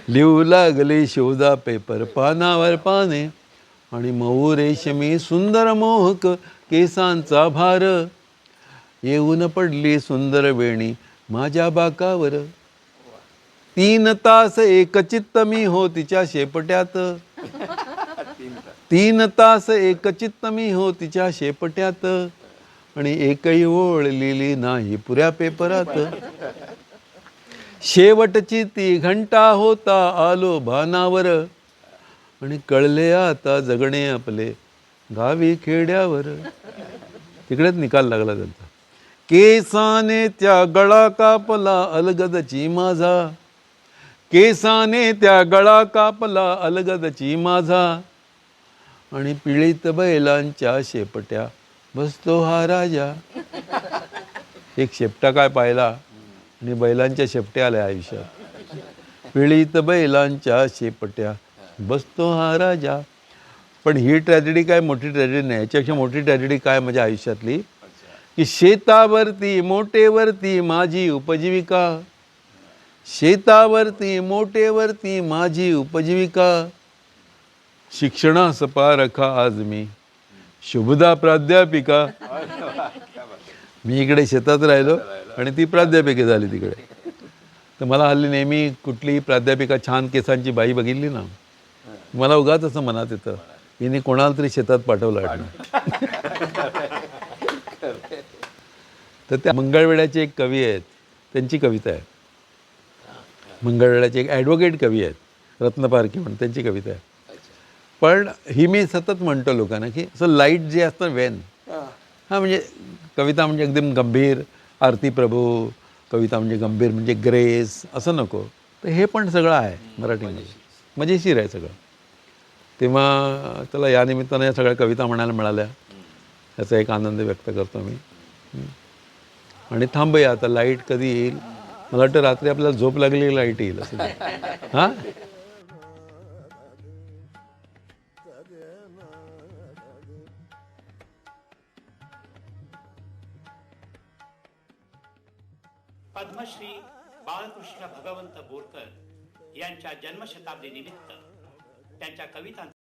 लिहू लागली शुभदा पेपर पानावर पाने, आणि मऊ रेशमी सुंदर मोहक केसांचा भार, येऊन पडली सुंदर वेणी माझ्या बाकावर. 3 तास एकचित्त मी हो तिच्या शेपट्यात, 3 तास एकचित्त मी हो तिच्या शेपट्यात, आणि एकही ओळ लिहिली नाही पुऱ्या पेपरात. शेवटची ती घंटा होता आलो भानावर, आणि कळले आता जगणे आपले गावी खेड्यावर. तिकडेच निकाल लागला त्यांचा. केसाने त्या गळा कापला अलगदची माझा, केसाने त्या गळा कापला अलगदची माझा, आणि पिळीत बैलांच्या शेपट्या बसतो हा राजा. एक शेपटा काय पाहिला आणि बैलांच्या शेपट्या आल्या आयुष्यात. पिळीत बैलांच्या शेपट्या बसतो हा राजा. पण ही ट्रॅजेडी काय मोठी ट्रॅजेडी नाही, याच्यापेक्षा मोठी ट्रॅजेडी काय माझ्या आयुष्यातली, की शेतावरती मोटेवरती माझी उपजीविका, शेतावरती मोटेवरती माझी उपजीविका, शिक्षणास पारखा आज मी शुभदा प्राध्यापिका. मी इकडे शेतात राहिलो आणि ती प्राध्यापिका झाली तिकडे. तर मला हल्ली नेहमी कुठलीही प्राध्यापिका छान केसांची बाई बघितली ना, मला उगाच असं मनात येतं, हिने कोणाला तरी शेतात पाठवलं वाटतं. तर त्या मंगळवेढ्याचे एक कवी आहेत, त्यांची कविता आहे. मंगळवेढ्याचे एक ॲडव्होकेट कवी आहेत, रत्नपारखी म्हणून, त्यांची कविता आहे. पण ही मी सतत म्हणतो लोकांना की असं लाईट जे असतं वेन, हां म्हणजे कविता म्हणजे एकदम गंभीर, आरती प्रभू कविता म्हणजे गंभीर म्हणजे ग्रेस, असं नको. तर हे पण सगळं आहे मराठीमध्ये, मजेशीर आहे सगळं. तेव्हा त्याला या निमित्तानं या सगळ्या कविता म्हणायला मिळाल्या, याचा एक आनंद व्यक्त करतो मी. आणि थांबूया आता, लाईट कधी येईल? मला वाटतं रात्री आपल्याला झोप लागली लाईट येईल असं. हां पद्मश्री बाळकृष्ण भगवंत बोरकर यांच्या जन्मशताब्दी निमित्त त्यांच्या कवितांचं